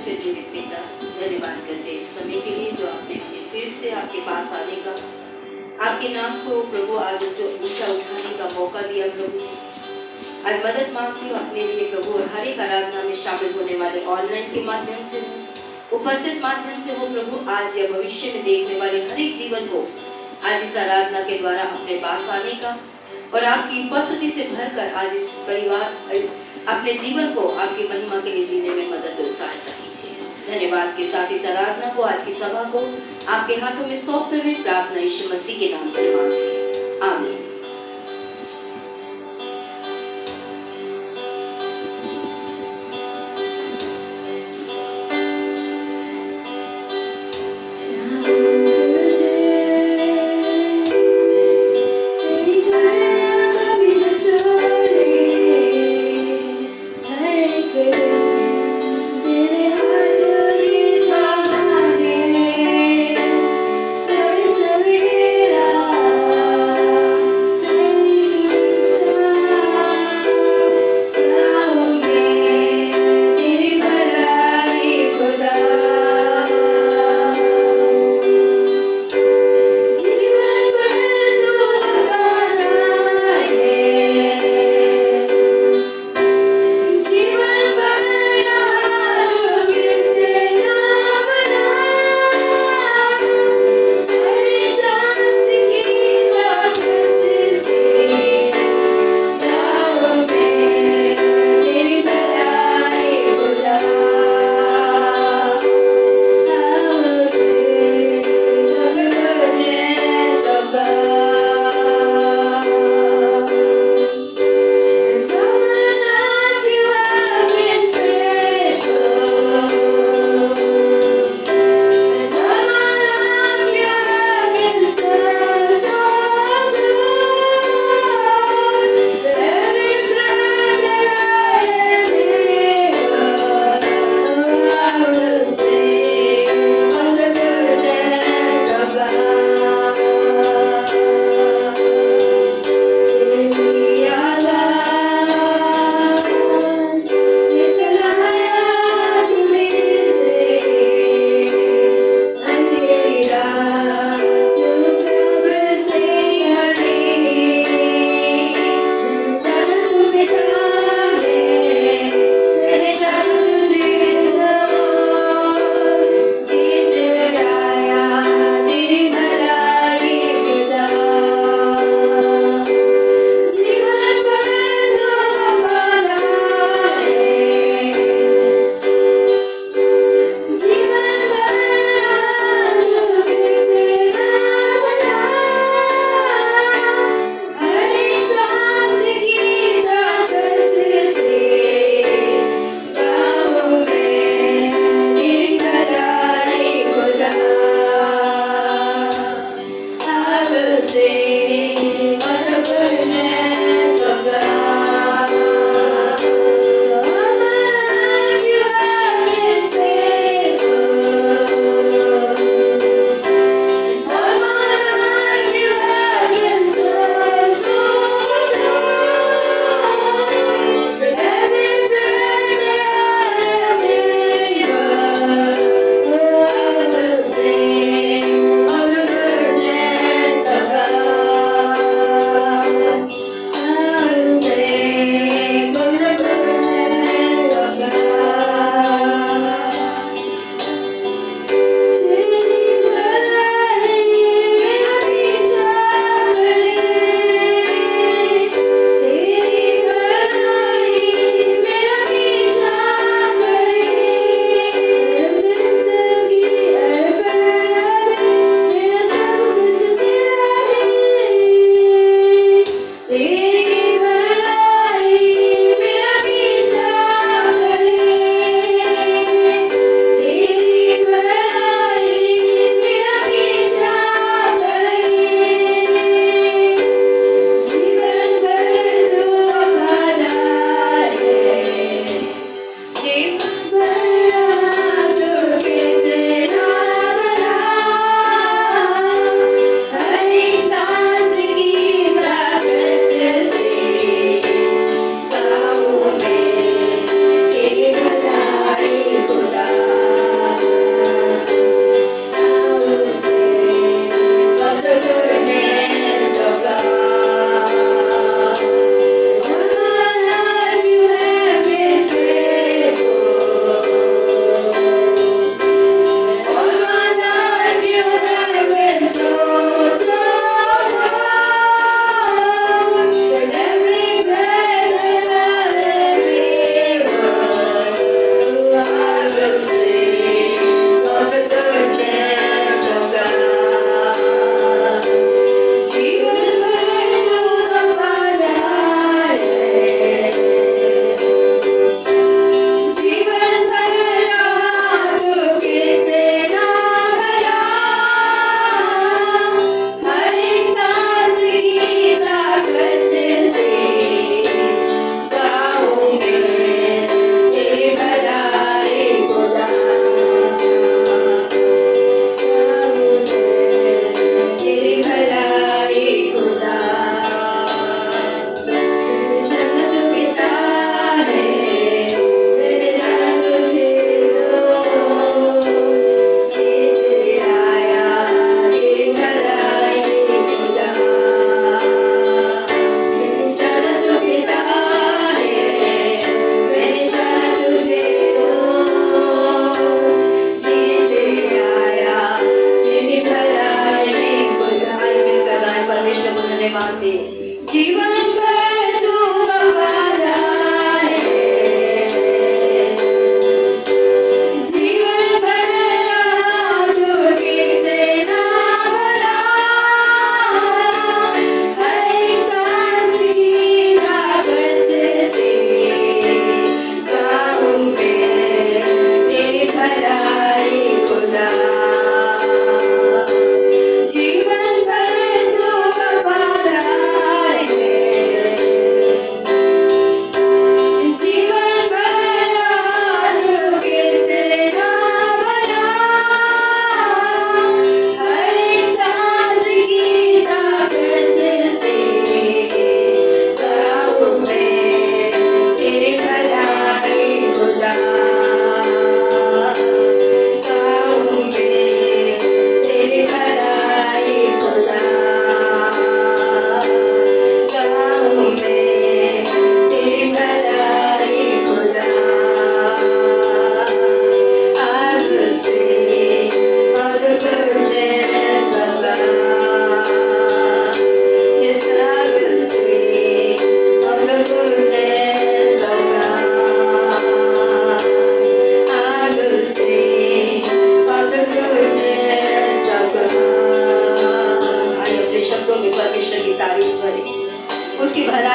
सच्चे जीवित पिता, धन्यवाद करते इस समय के लिए जो आपने हमें फिर से आपके पास आने का, आपके नाम को प्रभु आज जो ऊंचा उठाने का मौका दिया प्रभु जी। आज मदद मांगती हूँ अपने लिए प्रभु, और हर एक आराधना में शामिल होने वाले ऑनलाइन के माध्यम से हो, उपस्थित माध्यम से हो प्रभु, आज या भविष्य में देखने वाले हर एक जीवन को आज इस आराधना के द्वारा अपने पास आने का और आपकी उपस्थिति से भरकर आज इस परिवार अपने जीवन को आपकी महिमा के लिए जीने में मदद और सहायता कीजिए। धन्यवाद के साथ इस आराधना को, आज की सभा को आपके हाथों में सौंपते हुए प्रार्थना यीशु मसीह के नाम से मांगते हैं, आमीन।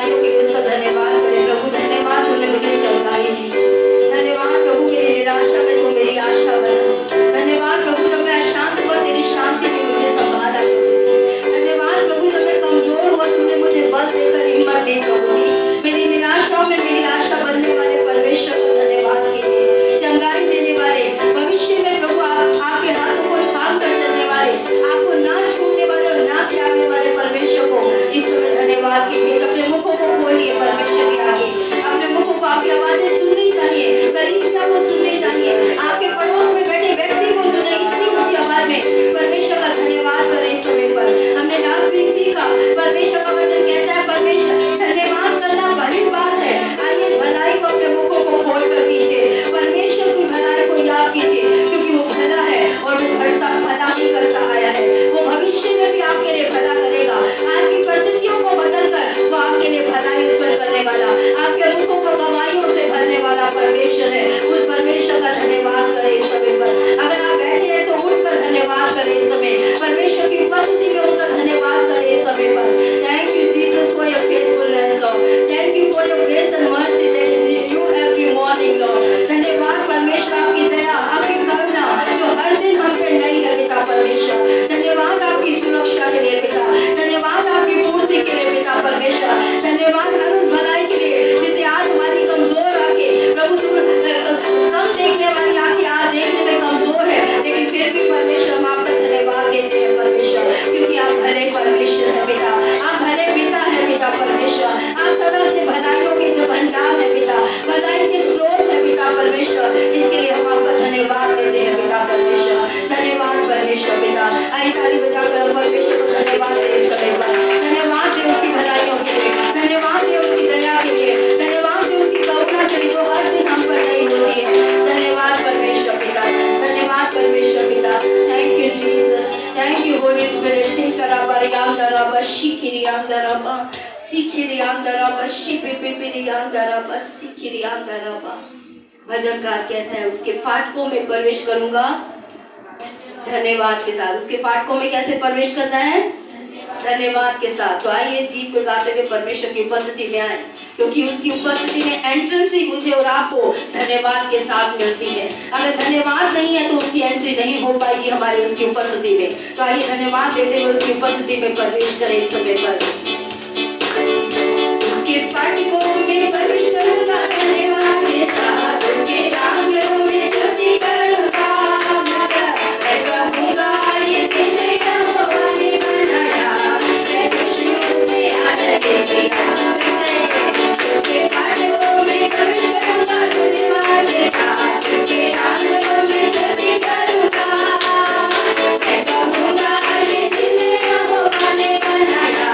बीमारियों के लिए उसका धन्यवाद करें। प्रभु धन्यवाद, तूने मुझे चंगाई दी। धन्यवाद प्रभु, मेरी निराशा में तू मेरी आशा बना। धन्यवाद प्रभु, जब मैं अशांत हुआ तेरी शांति ने मुझे संभाला प्रभु जी। धन्यवाद प्रभु, जब मैं कमजोर हुआ तूने मुझे बल देकर हिम्मत दी प्रभु जी। मेरी निराशाओं में मेरी आशा बनने वाले परमेश्वर को धन्यवाद कीजिए। चंगाई देने वाले, भविष्य में प्रभु आपके हाथों को थाम कर चलने वाले, आपको ना छूने वाले और ना त्यागने वाले परमेश्वर को इस समय धन्यवाद कीजिए। अपने मुखों को खोलिए परमेश्वर के आगे, अपने मुखों को, आपकी आवाजें सुननी चाहिए, कलीसिया को सुननी चाहिए, आपके पड़ोस में बैठे व्यक्ति को सुने इतनी ऊंची आवाज में। परमेश्वर का धन्यवाद करें इस समय पर। हमने लास्ट वीक सीखा, परमेश्वर का वचन कहता है परमेश्वर धन्यवाद करना बड़ी बात है। आइए इस भलाई को अपने मुखों को खोल कर कीजिए, परमेश्वर की भलाई को याद कीजिए, क्योंकि वो भला है और वो भला ही करता आया है। वो भविष्य में भी आपके लिए भला करेगा। आज की परिस्थितियों को बदलकर वो आपके लिए भलाई उत्पन्न करने वाला, आपके मुखों को गवाहियों से भरने वाला परमेश्वर है। उस परमेश्वर का धन्यवाद करें इस समय पर। अगर आप बैठे हैं तो उठकर धन्यवाद करें इस समय, परमेश्वर की उपस्थिति में उसका धन्यवाद करें इस समय पर। Thank you Jesus for your faithfulness Lord, thank you for your grace and mercy that is new every morning Lord. धन्यवाद परमेश्वर, आपकी दया, आपकी करुणा जो हर दिन हम पे नई है पिता परमेश्वर। धन्यवाद आपकी सुरक्षा के लिए पिता, धन्यवाद आपकी पूर्ति के लिए पिता परमेश्वर। धन्यवाद हर उस भलाई के लिए जिसे आज हमारी कमजोर आंखें प्रभु कम देखने वाली आंखें आज देखने में कमजोर है, लेकिन फिर भी परमेश्वर हम आपका धन्यवाद देते हैं परमेश्वर, क्योंकि आप भले परमेश्वर है पिता, आप भले पिता है पिता परमेश्वर। आप सदा से भलाइयों के जो भंडार है पिता, भलाई के स्रोत है पिता परमेश्वर। इसके लिए हम आपका धन्यवाद देते हैं पिता परमेश्वर। धन्यवाद परमेश्वर पिता। आई ताली बजाकर हम परमेश्वर को धन्यवाद दें इस समय पर। धन्यवाद दे उसकी भलाइयों के लिए, धन्यवाद दे उसकी दया के लिए, धन्यवाद दे उसकी करुणा के लिए जो हर दिन हम पर नहीं होती है। धन्यवाद परमेश्वर पिता, धन्यवाद परमेश्वर पिता। Thank you Jesus, thank you holy spirit. भजनकार कहता है उसके फाटकों में प्रवेश करूंगा धन्यवाद के साथ। उसके फाटकों में कैसे प्रवेश करना है? धन्यवाद के साथ। तो आइए इस गीत को गाते हुए परमेश्वर की उपस्थिति में आए, क्योंकि उसकी उपस्थिति में एंट्रेंस ही मुझे और आपको धन्यवाद के साथ मिलती है। अगर धन्यवाद नहीं है तो उसकी एंट्री नहीं हो पाएगी हमारी उसकी उपस्थिति में। तो आइए धन्यवाद देते हुए उसकी उपस्थिति में प्रवेश करें इस समय पर। उसके फाटकों में प्रवेश करूंगा धन्यवाद के साथ, उसके आंगनों में स्तुति करूंगा, मैं कहूंगा ये दिन यहोवा ने बनाया, मैं खुशियों से आनंद के नाम से। उसके फाटकों में प्रवेश करूंगा धन्यवाद के साथ, उसके आंगनों में स्तुति करूंगा, मैं कहूंगा ये दिन यहोवा ने बनाया,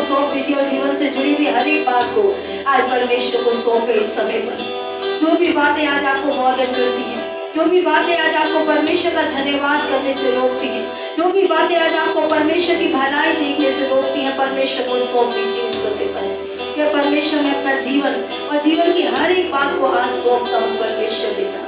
सौंप दीजिए और जीवन से जुड़ी हुई हर एक बात को आज परमेश्वर को सौंपे इस समय पर। जो भी बातें आज आपको बॉदर करती हैं, जो भी बातें आज आपको परमेश्वर का धन्यवाद करने से रोकती हैं, जो भी बातें आज आपको परमेश्वर की भलाई देखने से रोकती हैं, परमेश्वर को सौंप दीजिए इस समय पर। कि परमेश्वर में अपना जीवन और जीवन की हर एक बात को आज सौंपता हूँ परमेश्वर पिता।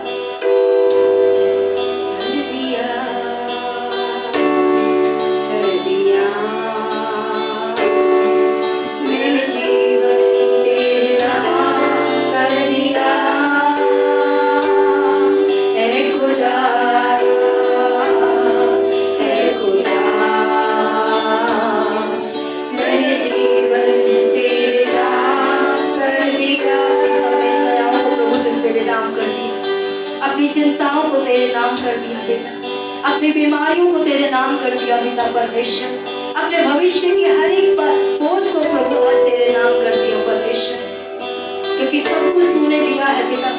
अपनी चिंताओं को तेरे नाम कर दिया पिता, अपनी बीमारियों को तेरे नाम कर दिया पिता परमेश्वर, अपने भविष्य की हर एक बोझ को प्रभु आज तेरे नाम कर दिया परमेश्वर, क्योंकि सब कुछ तूने दिया है पिता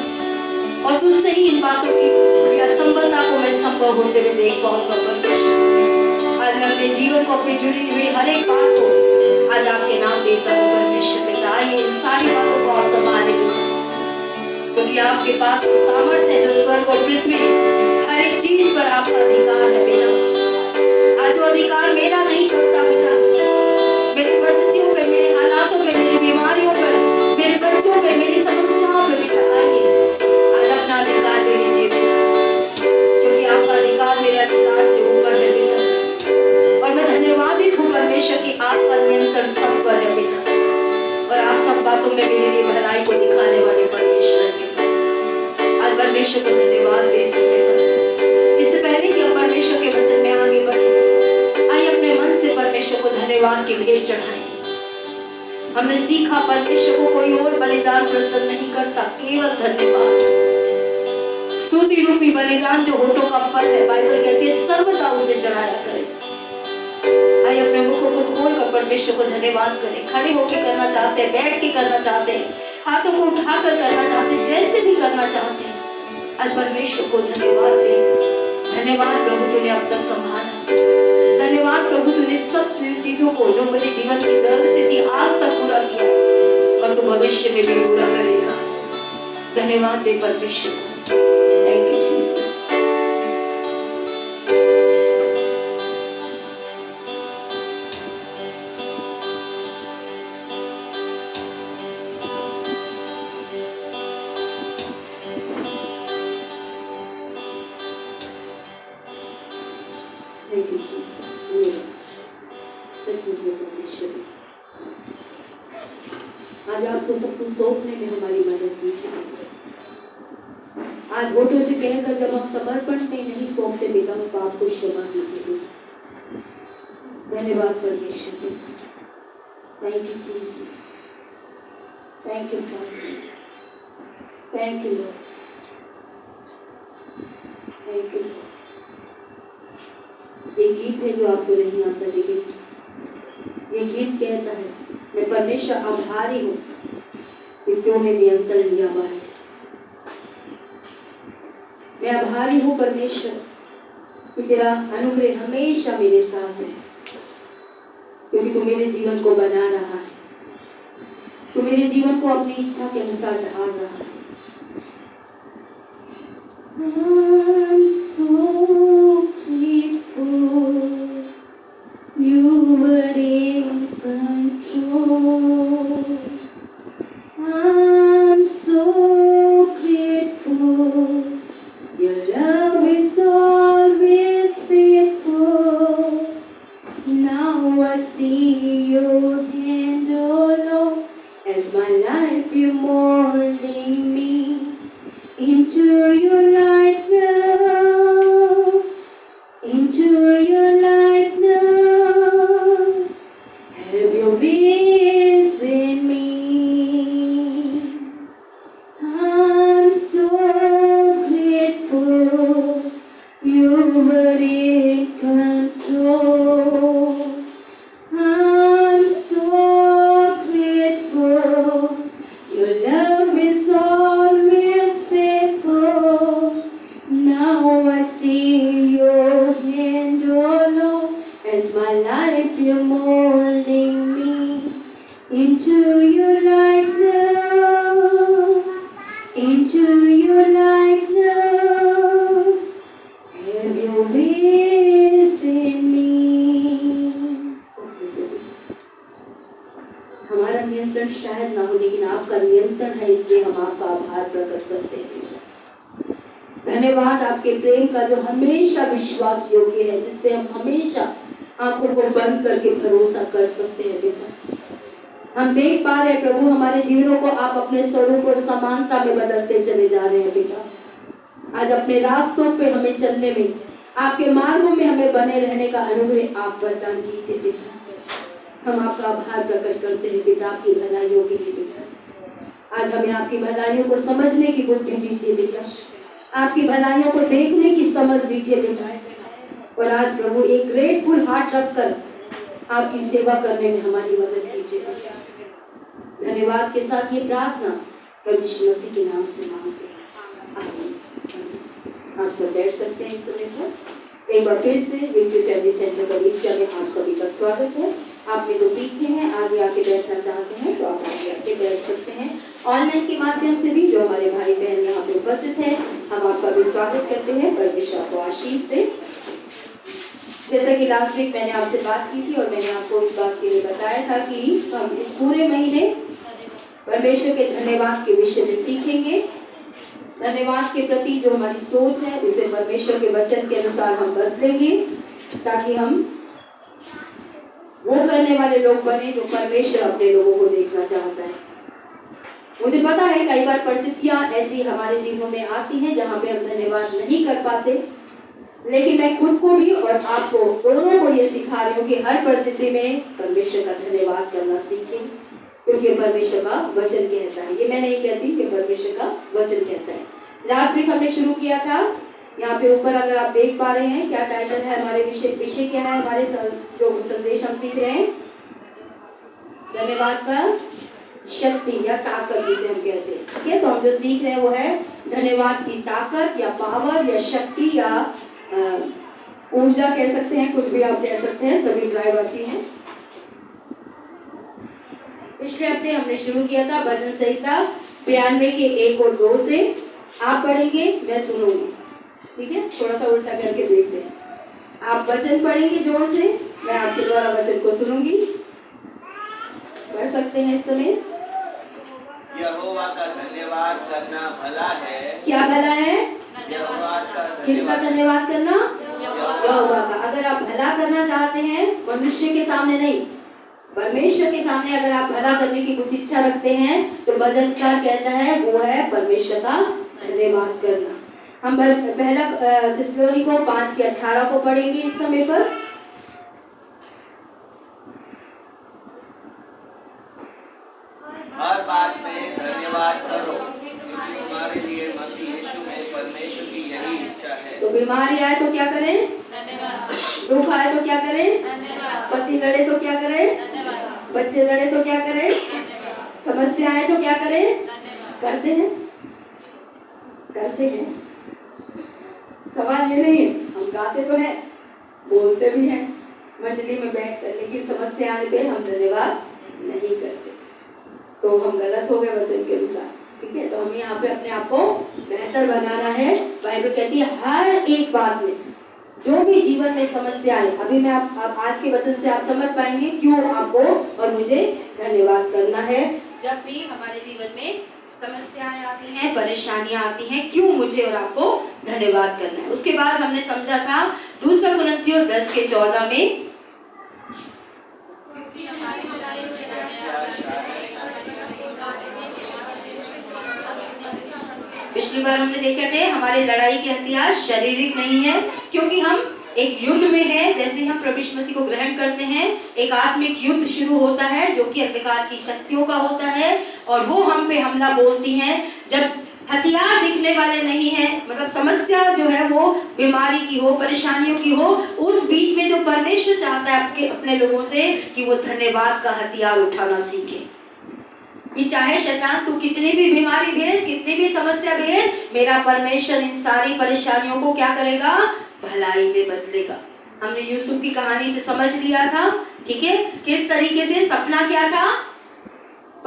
और तुझसे ही इन बातों की असंभवता को मैं संभव होते हुए देख पाऊंगा परमेश्वर। आज मैं अपने जीवन को, अपनी जुड़ी हुई हर एक बात को आज आपके नाम देता हूँ परमेश्वर पिता। आइए इन सारी बातों को आप संभाले पिता, क्योंकि आपके पास वो सामर्थ्य है जो स्वर्ग और पृथ्वी हर एक चीज पर आपका अधिकार है पिता। आज वो अधिकार मेरा नहीं चलता पिता, मेरी परिस्थितियों पे, मेरे हालातों पे, मेरी बीमारियों पर, मेरे बच्चों पे, मेरी समस्याओं पे पिता। आइए आज अपना अधिकार ले लीजिए पिता, क्योंकि आपका अधिकार मेरे अधिकार से ऊपर है पिता। और मैं धन्यवादित हूँ परमेश्वर की आपका नियंत्रण सब पर है पिता, और आप सब बातों में मेरे लिए भलाई को दिखाने वाले परमेश्वर के आज परमेश्वर को धन्यवाद दे सकते हैं। इससे पहले कि हम परमेश्वर के वचन में आगे बढ़े, आइए अपने मन से परमेश्वर को धन्यवाद की भेंट चढ़ाएं। हमने सीखा परमेश्वर को कोई और बलिदान प्रसन्न नहीं करता, केवल धन्यवाद। स्तुति रूपी बलिदान जो होठों का फल है, बाइबल कहती है सर्वदा उसे चढ़ाया करें। आइए अपने मुखों को खोलकर परमेश्वर को धन्यवाद करें। खड़े होकर करना चाहते हैं, बैठ के करना चाहते हैं, हाथों को उठाकर करना चाहते हैं, जैसे भी करना चाहते हैं, आज परमेश्वर को धन्यवाद दें। धन्यवाद प्रभु तूने अब तक संभाला, धन्यवाद प्रभु तूने सब चीजों को जो मेरे जीवन की जरूरत थी आज तक पूरा किया और तू भविष्य में भी पूरा करेगा। धन्यवाद दे परमेश्वर को। Thank you Jesus. आज आपको सब कुछ सौंपने में हमारी मदद कीजिए। आज होठों से कहकर जब हम समर्पण में नहीं सौंपते पिता, उस पाप को क्षमा कीजिए। धन्यवाद परमेश्वर। Thank you Jesus, thank you for, thank you Lord, thank you. ये गीत है जो आपको नहीं आता, लेकिन ये गीत कहता है मैं परमेश्वर आभारी हूँ कि तूने नियंत्रण लिया हुआ है। मैं आभारी हूँ परमेश्वर कि तेरा अनुग्रह हमेशा मेरे साथ है, क्योंकि तू मेरे जीवन को बना रहा है, तू मेरे जीवन को अपनी इच्छा के अनुसार ढाल रहा है। I'm so grateful you were in control. I'm so grateful your love is always faithful. Now I see your hand alone as my life you're molding me into your likeness, into your likeness. Have your ways in me. I'm so grateful you were in control. I'm so grateful your love is always faithful. Now I see your hand alone as my life you're molding me into your likeness, into your likeness, have your ways in me. हमारा नियंत्रण शायद ना हो, लेकिन आपका नियंत्रण है, इसलिए हम आपका आभार प्रकट करते हैं। धन्यवाद आपके प्रेम का जो हमेशा विश्वास योग्य है, जिसपे हम हमेशा आंखों को बंद करके भरोसा कर सकते हैं। पिता, हम देख पा रहे हैं प्रभु, हमारे जीवनों को आप अपने स्वरूप और समानता में बदलते चले जा रहे हैं। पिता, आज अपने रास्तों पे हमें चलने में, आपके मार्गों में हमें बने रहने का अनुग्रह आप प्रदान कीजिए। पिता, हम आपका आभार प्रकट करते हैं पिता, आपकी भलाइयों के लिए। पिता, आज हमें आपकी भलाइयों को समझने की बुद्धि दीजिए। पिता, आपकी भलाइयों को देखने की समझ दीजिए। पिता, और आज प्रभु एक ग्रेटफुल हार्ट रखकर आपकी सेवा करने में हमारी मदद कीजिए। धन्यवाद के साथ ये प्रार्थना प्रभु यीशु मसीह के नाम से मांगते हैं, आमीन। आप सब बैठ सकते हैं इस समय पर। एक बार फिर से विक्ट्री फैमिली सेंटर कलीसिया में आप सभी का स्वागत है। आप में जो पीछे हैं, आगे आके बैठना चाहते हैं तो आप आगे आके बैठ सकते हैं। ऑनलाइन के माध्यम से भी जो हमारे भाई बहन यहाँ पे उपस्थित हैं, हम आपका भी स्वागत करते हैं। परमेश्वर को आशीष दे। जैसा कि लास्ट वीक मैंने आपसे बात की थी और मैंने आपको इस बात के लिए बताया था कि हम इस पूरे महीने परमेश्वर के धन्यवाद के विषय में सीखेंगे। धन्यवाद के प्रति जो हमारी सोच है उसे परमेश्वर के वचन के अनुसार हम बदलेंगे, ताकि हम वो करने वाले लोग बने जो परमेश्वर अपने लोगों को देखना चाहता है। मुझे पता है कई बार परिस्थितियां ऐसी हमारे जीवनों में आती हैं जहां पे हम धन्यवाद नहीं कर पाते, लेकिन मैं खुद को भी और आपको दोनों को ये सिखा रही हूँ कि हर परिस्थिति में परमेश्वर का धन्यवाद करना सीखें, क्योंकि परमेश्वर का वचन कहता है। ये मैं नहीं कहती कि परमेश्वर का वचन कहता है। लास्ट वीक हमने शुरू किया था, यहाँ पे ऊपर अगर आप देख पा रहे हैं क्या टाइटल है हमारे विषय क्या है, हमारे जो संदेश हम सीख रहे हैं, धन्यवाद का शक्ति या ताकत जिसे हम कहते हैं। ठीक है, तो हम जो सीख रहे हैं वो है धन्यवाद की ताकत या पावर या शक्ति या ऊर्जा कह सकते हैं, कुछ भी आप कह सकते हैं, सभी ड्राइवाची हैं। पिछले हफ्ते हमने शुरू किया था भजन संहिता 92 के 1 और 2 से। आप पढ़ेंगे, मैं सुनूंगी। ठीक है, थोड़ा सा उल्टा करके देखते हैं। आप वचन पढ़ेंगे जोर से, मैं आपके द्वारा वचन को सुनूंगी। पढ़ सकते हैं इस समय। यहोवा का धन्यवाद करना भला है। क्या भला है? किसका धन्यवाद करना? यहोवा का। अगर आप भला करना चाहते हैं, मनुष्य के सामने नहीं, परमेश्वर के सामने अगर आप भला करने की कुछ इच्छा रखते हैं, तो भजनकार कहता है वो है परमेश्वर का धन्यवाद करना। हम पहला थिस्सलुनीकियों 5 के 18 को पढ़ेंगे इस समय पर। हर बात में धन्यवाद करो, क्योंकि तुम्हारे लिए मसीह यीशु में परमेश्वर की यही इच्छा है। तो बीमारी आए तो क्या करें? दुख आए तो क्या करें? पति लड़े तो क्या करें? बच्चे लड़े तो क्या करें? समस्या आए तो क्या करें? करते हैं, करते हैं। सवाल ये नहीं है, हम गाते तो हैं, बोलते भी हैं मंडली में बैठकर, लेकिन समस्या आने पे हम धन्यवाद नहीं करते, तो हम गलत हो गए वचन के अनुसार। ठीक है, तो हमें यहाँ पे अपने आप को बेहतर बनाना है। बाइबल कहती है हर एक बात में, जो भी जीवन में समस्या है, अभी मैं आप आज के वचन से आप समझ पाएंगे क्यों आपको और मुझे धन्यवाद करना है। जब भी हमारे जीवन में समस्याएं आती हैं, परेशानियां आती हैं, क्यों मुझे और आपको धन्यवाद करना है। उसके बाद हमने समझा था 2 कुरिन्थियों 10 के 14 में, पिछली बार हमने देखे थे हमारे लड़ाई के हथियार शारीरिक नहीं है, क्योंकि हम एक युद्ध में है। जैसे हम प्रभु यीशु मसीह को ग्रहण करते हैं, एक आत्मिक युद्ध शुरू होता है जो कि अंधकार की शक्तियों का होता है, और वो हम पे हमला बोलती हैं। जब हथियार दिखने वाले नहीं हैं, मतलब समस्या जो है वो बीमारी की हो, परेशानियों की हो, उस बीच में जो परमेश्वर चाहता है आपके अपने लोगों से कि वो धन्यवाद का हथियार उठाना सीखे। कि चाहे शैतान तू कितनी भी बीमारी भेज, कितनी भी समस्या भेज, मेरा परमेश्वर इन सारी परेशानियों को क्या करेगा? भलाई में बदलेगा। हमने यूसुफ की कहानी से समझ लिया था। ठीक है, किस तरीके से सपना क्या था?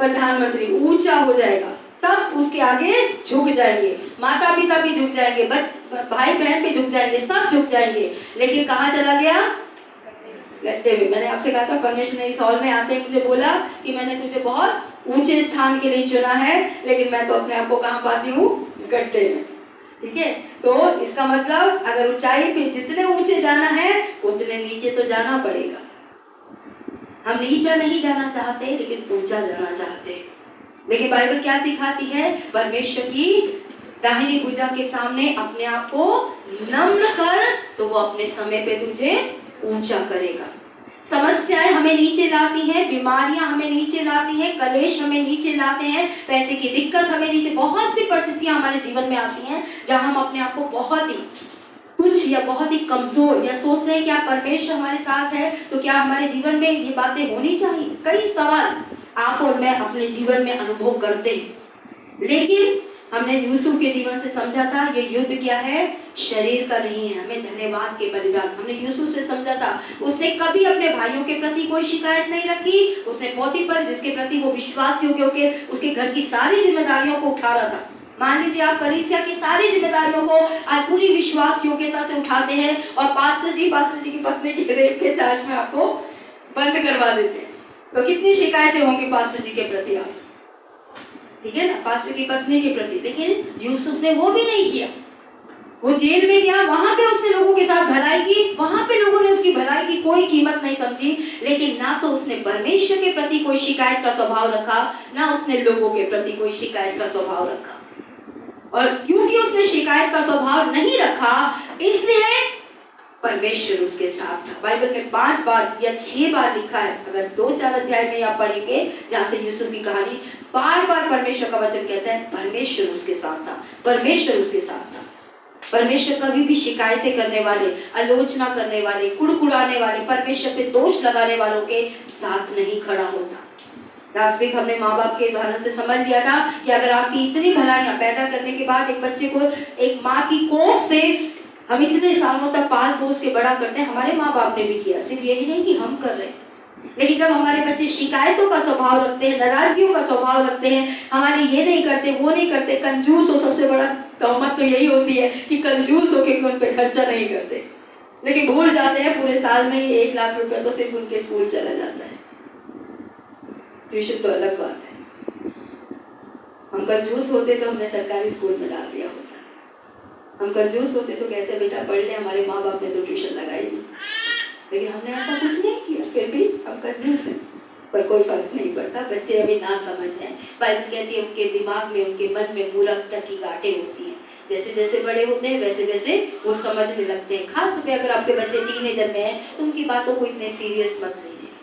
प्रधानमंत्री ऊंचा हो जाएगा, सब उसके आगे झुक जाएंगे, माता पिता भी झुक जाएंगे, भाई बहन भी झुक जाएंगे, सब झुक जाएंगे। लेकिन कहाँ चला गया? गड्ढे में। मैंने आपसे कहा था, परमेश्वर ने इस हॉल में आते ही मुझे बोला कि मैंने तुझे बहुत ऊंचे स्थान के लिए चुना है, लेकिन मैं तो अपने आप को कहाँ पाती हूँ? गड्ढे में। ठीक है, तो इसका मतलब अगर ऊंचाई पे जितने ऊंचे जाना है उतने नीचे तो जाना पड़ेगा। हम नीचा नहीं जाना चाहते, लेकिन ऊंचा जाना चाहते हैं। लेकिन बाइबल क्या सिखाती है? परमेश्वर की दाहिनी भुजा के सामने अपने आप को नम्र कर, तो वो अपने समय पे तुझे ऊंचा करेगा। समस्याएं हमें नीचे लाती हैं, बीमारियां हमें नीचे लाती हैं, कलेश हमें नीचे लाते हैं, पैसे की दिक्कत हमें नीचे, बहुत सी परिस्थितियां हमारे जीवन में आती हैं जहां हम अपने आप को बहुत ही तुच्छ या बहुत ही कमजोर या सोचते हैं कि आप परमेश्वर हमारे साथ है तो क्या हमारे जीवन में ये बातें होनी चाहिए। कई सवाल आप और मैं अपने जीवन में अनुभव करते हैं, लेकिन हमने यूसुफ के जीवन से समझा था ये युद्ध क्या है? शरीर का नहीं है। हमें धन्यवाद के बलिदान हमने यूसुफ से समझा था। उसने कभी अपने भाइयों के प्रति कोई शिकायत नहीं रखी। उसने पोतीफर जिसके प्रति वो विश्वास योग्य होकर उसके घर की सारी जिम्मेदारियों को उठा रहा था। मान लीजिए आप कलीसिया की सारी जिम्मेदारियों को आज पूरी विश्वास योग्यता से उठाते हैं और पास्टर जी की पत्नी की रेप के चार्ज में आपको बंद करवा देते हैं, तो कितनी शिकायतें होंगी पास्टर जी के प्रति आप, ठीक है ना, पास्टर की पत्नी के प्रति। लेकिन यूसुफ ने वो भी नहीं किया। वो जेल में गया, वहां पे उसने लोगों के साथ भलाई की, वहां पे लोगों ने उसकी भलाई की कोई कीमत नहीं समझी, लेकिन ना तो उसने परमेश्वर के प्रति कोई शिकायत का स्वभाव रखा, ना उसने लोगों के प्रति कोई शिकायत का स्वभाव रखा। और क्योंकि उसने शिकायत का स्वभाव नहीं रखा, इसलिए परमेश्वर उसके साथ था। बाइबल में 5 बार या 6 बार लिखा है, अगर 2-4 अध्याय में आप पढ़ेंगे जहाँ से यूसुफ की कहानी, बार बार परमेश्वर का वचन कहता है परमेश्वर उसके साथ था, परमेश्वर उसके साथ था। परमेश्वर कभी भी शिकायतें करने वाले, आलोचना करने वाले, कुड़कुड़ाने वाले, परमेश्वर पे दोष लगाने वालों के साथ नहीं खड़ा होता। लास्ट वीक हमने माँ बाप के उदाहरण से समझ लिया था कि अगर आपकी इतनी भलाइयां पैदा करने के बाद एक बच्चे को एक माँ की कोख से हम इतने सालों तक पाल पोस के बड़ा करते हैं, हमारे माँ बाप ने भी किया, सिर्फ यही नहीं कि हम कर रहे हैं। लेकिन जब हमारे बच्चे शिकायतों का स्वभाव रखते हैं, नाराजगियों का स्वभाव रखते हैं, हमारे ये नहीं करते, वो नहीं करते, कंजूस हो, सबसे बड़ा तहमत तो यही होती है कि कंजूस हो के उन पे खर्चा नहीं करते, लेकिन भूल जाते हैं पूरे साल में ही 1 लाख रुपए तो सिर्फ उनके स्कूल चला जाता है। ट्यूशन तो अलग बात है। हम कंजूस होते तो हमने सरकारी स्कूल में डाल दिया होता, हम कंजूस होते तो कहते बेटा पढ़ ले, हमारे माँ बाप ने तो ट्यूशन लगाई नहीं, लेकिन हमने ऐसा कुछ नहीं किया, फिर भी हम कंजूस हैं, पर कोई फर्क नहीं पड़ता। बच्चे अभी ना समझ हैं। बाइबल कहती है उनके दिमाग में, उनके मन में मूर्खता की गांठें होती हैं, जैसे जैसे बड़े होते हैं वैसे वैसे वो समझने लगते हैं। खास पे अगर आपके बच्चे टीनेजर में हैं तो उनकी बातों को इतने सीरियस मत लीजिए।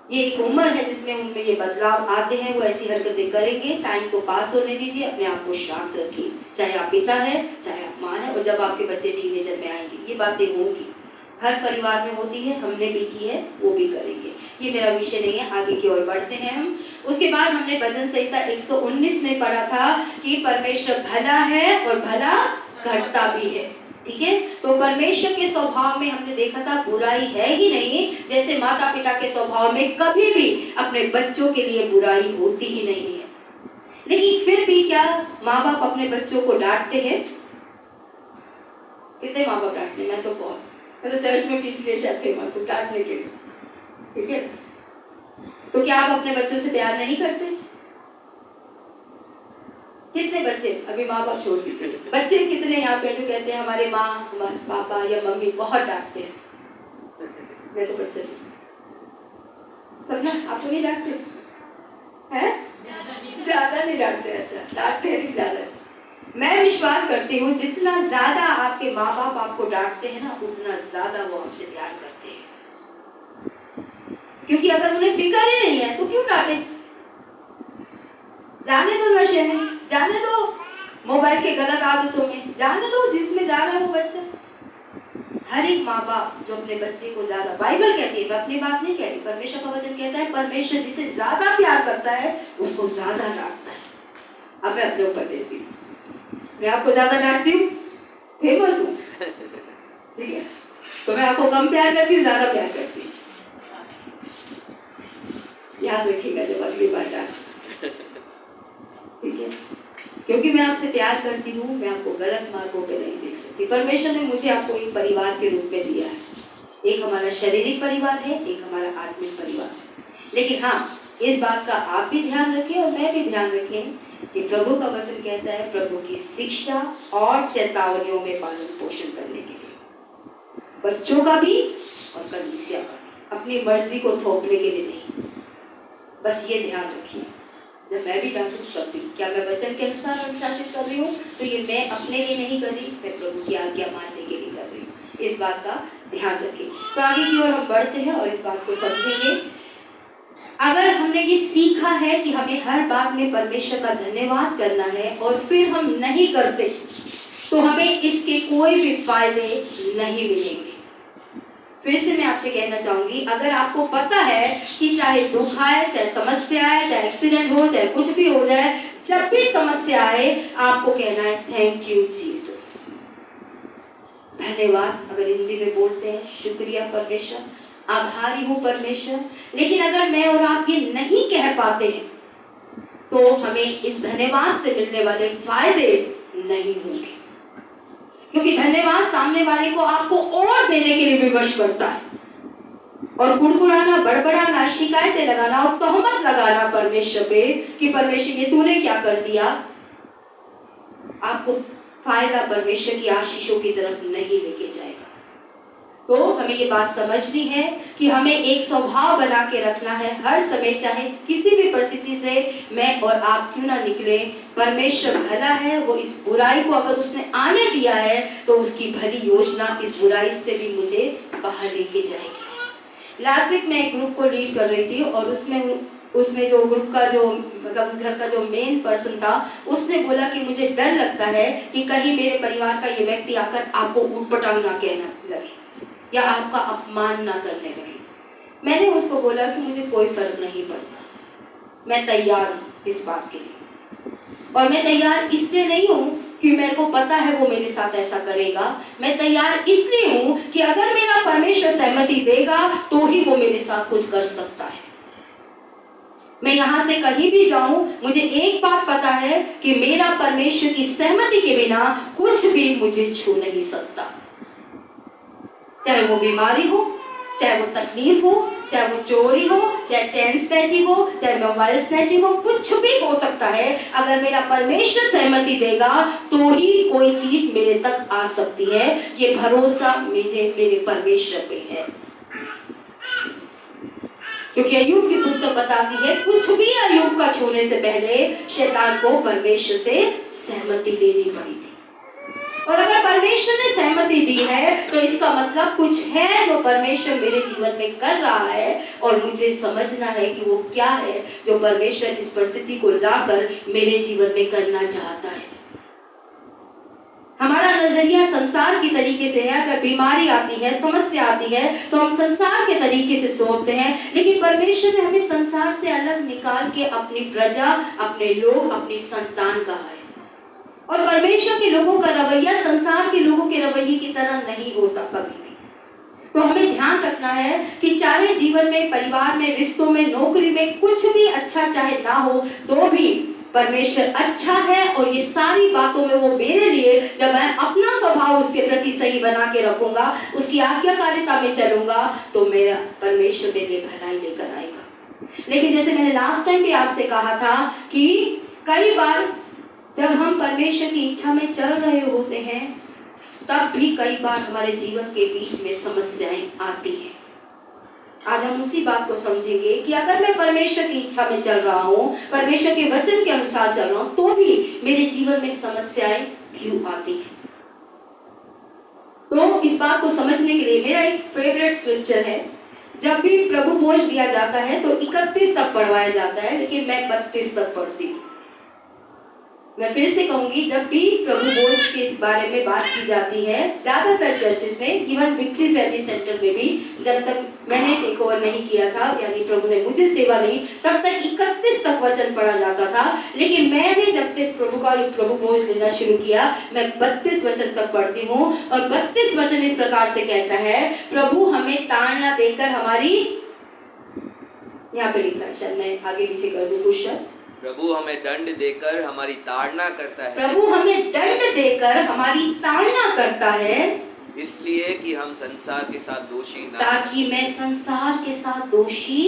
ये एक उम्र है जिसमें उनमें ये बदलाव आते हैं, वो ऐसी हरकतें करेंगे। टाइम को पास होने दीजिए, अपने आप को शांत रखिए, चाहे आप पिता है चाहे आप माँ है। और जब आपके बच्चे टीनेजर में आएंगे ये बातें होंगी, हर परिवार में होती है, हमने भी की है, वो भी करेंगे। ये मेरा विषय नहीं है, आगे की ओर बढ़ते हैं हम। उसके बाद हमने भजन संहिता 119 में पढ़ा था कि परमेश्वर भला है और भला करता भी है, ठीक है। तो परमेश्वर के स्वभाव में हमने देखा था बुराई है ही नहीं, जैसे माता पिता के स्वभाव में कभी भी अपने बच्चों के लिए बुराई होती ही नहीं है। लेकिन फिर भी क्या माँ बाप अपने बच्चों को डांटते हैं? कितने माँ बाप डांटते हैं? मैं तो बहुत, मैं तो चर्च में भी इसलिए शायद फेमस हूँ डांटने के लिए, ठीक है। तो क्या आप अपने बच्चों से प्यार नहीं करते? कितने बच्चे अभी माँ बाप छोड़ दीजिए, बच्चे कितने यहाँ पे जो कहते हैं हमारे माँ, हमारे पापा या मम्मी बहुत डांटते हैं? मैं तो बच्चे सब ना, आप तो नहीं डांटते हैं? ज्यादा नहीं डांटते? अच्छा, डांटते नहीं ज्यादा। मैं विश्वास करती हूँ जितना ज्यादा आपके माँ बाप आपको डांटते हैं ना, उतना ज्यादा वो आपसे प्यार करते हैं। क्योंकि अगर उन्हें फिक्र ही नहीं है तो क्यों डांटे? जाने दो नशे में, जाने दो मोबाइल के गलत आदतों में, जाने दो जिसमें जा रहा है वो बच्चा। हर एक माँ बाप जो अपने बच्चे को ज्यादा, बाइबल कहती है, मैं अपनी बात नहीं कह रही, परमेश्वर का वचन कहता है परमेश्वर जिसे ज्यादा प्यार करता है उसको ज्यादा डांटता है। अब मैं अपने ऊपर देती हूँ, मैं आपको ज्यादा डांटती हूँ, फेमस हूँ, ठीक है, तो मैं आपको कम प्यार करती हूँ, ज्यादा प्यार करती हूँ। याद रखिएगा जब अगली बार डांट ठीक है, क्योंकि मैं आपसे प्यार करती हूँ, मैं आपको गलत मार्गों पे नहीं देख सकती। परमेश्वर ने मुझे आपको एक परिवार के रूप में दिया है। एक हमारा शारीरिक परिवार है, एक हमारा आत्मिक परिवार है। लेकिन हाँ, इस बात का आप भी ध्यान रखें और मैं भी ध्यान रखें कि प्रभु का वचन कहता है प्रभु की शिक्षा और चेतावनियों में पालन पोषण करने के लिए, बच्चों का भी और कलीसिया का भी, अपनी मर्जी को थोपने के लिए नहीं। बस ये ध्यान रखिए, जब मैं भी डांटूं तब भी क्या मैं वचन के अनुसार अनुशासित कर रही हूँ, तो ये मैं अपने लिए नहीं कर रही, मैं प्रभु की आज्ञा मानने के लिए कर रही हूँ। इस बात का ध्यान रखें। तो आगे की ओर हम बढ़ते हैं और इस बात को समझेंगे। अगर हमने ये सीखा है कि हमें हर बात में परमेश्वर का धन्यवाद करना है और फिर हम नहीं करते, तो हमें इसके कोई भी फायदे नहीं मिलेंगे। फिर से मैं आपसे कहना चाहूंगी, अगर आपको पता है कि चाहे दुख आए, चाहे समस्या आए, चाहे एक्सीडेंट हो, चाहे कुछ भी हो जाए, जब भी समस्या आए आपको कहना है थैंक यू जीसस, धन्यवाद। अगर हिंदी में बोलते हैं शुक्रिया परमेश्वर, आभारी हूँ परमेश्वर। लेकिन अगर मैं और आप ये नहीं कह पाते हैं तो हमें इस धन्यवाद से मिलने वाले फायदे नहीं होंगे, क्योंकि धन्यवाद सामने वाले को आपको और देने के लिए विवश करता है। और कुड़कुड़ाना, बड़बड़ाना, शिकायतें लगाना और तोहमत लगाना परमेश्वर पे कि परमेश्वर ये तूने क्या कर दिया, आपको फायदा परमेश्वर की आशीषों की तरफ नहीं लेके जाएगा। तो हमें ये बात समझनी है कि हमें एक स्वभाव बना के रखना है हर समय, चाहे किसी भी परिस्थिति से मैं और आप क्यों ना निकले, परमेश्वर भला है। वो इस बुराई को अगर उसने आने दिया है तो उसकी भली योजना इस बुराई से भी मुझे बाहर लेके जाएगी। लास्ट वीक मैं एक ग्रुप को लीड कर रही थी और उसमें जो ग्रुप का जो मतलब उस घर का जो मेन पर्सन था, उसने बोला कि मुझे डर लगता है कि कहीं मेरे परिवार का ये व्यक्ति आकर आपको ऊटपटांग ना कहना लगे या आपका अपमान ना करने लगे। मैंने उसको बोला कि मुझे कोई फर्क नहीं पड़ता, मैं तैयार हूँ इस बात के लिए। और मैं तैयार इसलिए नहीं हूँ कि मेरे को पता है वो मेरे साथ ऐसा करेगा, मैं तैयार इसलिए हूँ कि अगर मेरा परमेश्वर सहमति देगा तो ही वो मेरे साथ कुछ कर सकता है। मैं यहाँ से कहीं भी जाऊं, मुझे एक बात पता है कि मेरा परमेश्वर की सहमति के बिना कुछ भी मुझे छू नहीं सकता। चाहे वो बीमारी हो, चाहे वो तकलीफ हो, चाहे वो चोरी हो, चाहे चैन स्नैचिंग हो, चाहे मोबाइल स्नैचिंग हो, कुछ भी हो सकता है। अगर मेरा परमेश्वर सहमति देगा तो ही कोई चीज मेरे तक आ सकती है। ये भरोसा मेरे परमेश्वर पे है, क्योंकि अय्यूब की पुस्तक बताती है कुछ भी अय्यूब का छूने से पहले शैतान को परमेश्वर से सहमति लेनी पड़ी थी। और अगर परमेश्वर ने सहमति दी है तो इसका मतलब कुछ है जो परमेश्वर मेरे जीवन में कर रहा है और मुझे समझना है कि वो क्या है जो परमेश्वर इस परिस्थिति को लाकर मेरे जीवन में करना चाहता है। हमारा नजरिया संसार की तरीके से है। अगर बीमारी आती है, समस्या आती है तो हम संसार के तरीके से सोचते हैं, लेकिन परमेश्वर ने हमें संसार से अलग निकाल के अपनी प्रजा, अपने लोग, अपनी संतान कहा है। और परमेश्वर के लोगों का रवैया संसार के लोगों के रवैये की तरह नहीं होता कभी भी। तो हमें ध्यान रखना है कि चाहे जीवन में, परिवार में, रिश्तों में, नौकरी में कुछ भी अच्छा चाहे ना हो तो भी परमेश्वर अच्छा है। और ये सारी बातों में वो मेरे लिए, जब मैं अपना स्वभाव उसके प्रति सही बना के रखूंगा, उसकी आज्ञाकारिता में चलूंगा, तो मेरा परमेश्वर मेरे लिए भलाई लेकर आएगा। लेकिन जैसे मैंने लास्ट टाइम भी आपसे कहा था कि कई बार जब हम परमेश्वर की इच्छा में चल रहे होते हैं तब भी कई बार हमारे जीवन के बीच में समस्याएं आती हैं। आज हम उसी बात को समझेंगे कि अगर मैं परमेश्वर की इच्छा में चल रहा हूँ, परमेश्वर के वचन के अनुसार चल रहा हूँ, तो भी मेरे जीवन में समस्याएं क्यों आती हैं। तो इस बात को समझने के लिए मेरा एक फेवरेट स्क्रिप्चर है। जब भी प्रभु भोज दिया जाता है तो 31 तक पढ़वाया जाता है, लेकिन मैं 32 तक पढ़ती हूँ। मैं फिर से कहूंगी, जब भी प्रभु भोज के बारे में बात की जाती है, ज्यादातर चर्चेस में, इवन विक्ट्री फैमिली सेंटर में भी, जब तक मैंने टेक ओवर नहीं किया था, यानी प्रभु ने मुझे सेवा ली, तब तक 31 तक वचन पढ़ा जाता था। लेकिन मैंने जब से प्रभु भोज लेना शुरू किया, मैं 32 वचन तक पढ़ती हूँ। और 32 वचन इस प्रकार से कहता है, प्रभु हमें ताड़ना देकर हमारी, यहाँ पे लिखा है, शायद मैं आगे पीछे कर दूं क्वेश्चन, प्रभु हमें दंड देकर हमारी ताड़ना करता है, प्रभु हमें दंड देकर हमारी ताड़ना करता है, इसलिए कि हम संसार के साथ दोषी ना, ताकि मैं संसार के साथ दोषी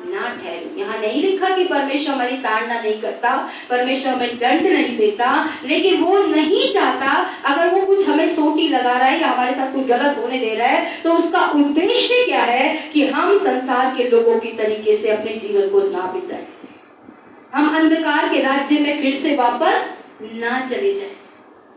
ना ठहरूं। यहाँ नहीं लिखा कि परमेश्वर हमारी ताड़ना नहीं करता, परमेश्वर हमें दंड नहीं देता, लेकिन वो नहीं चाहता अगर वो कुछ हमें सोटी लगा रहा है या हमारे साथ कुछ गलत होने दे रहा है तो उसका उद्देश्य क्या है कि हम संसार के लोगों की तरीके से अपने जीवन को ना बिताएं, हम अंधकार के राज्य में फिर से वापस ना चले जाएं,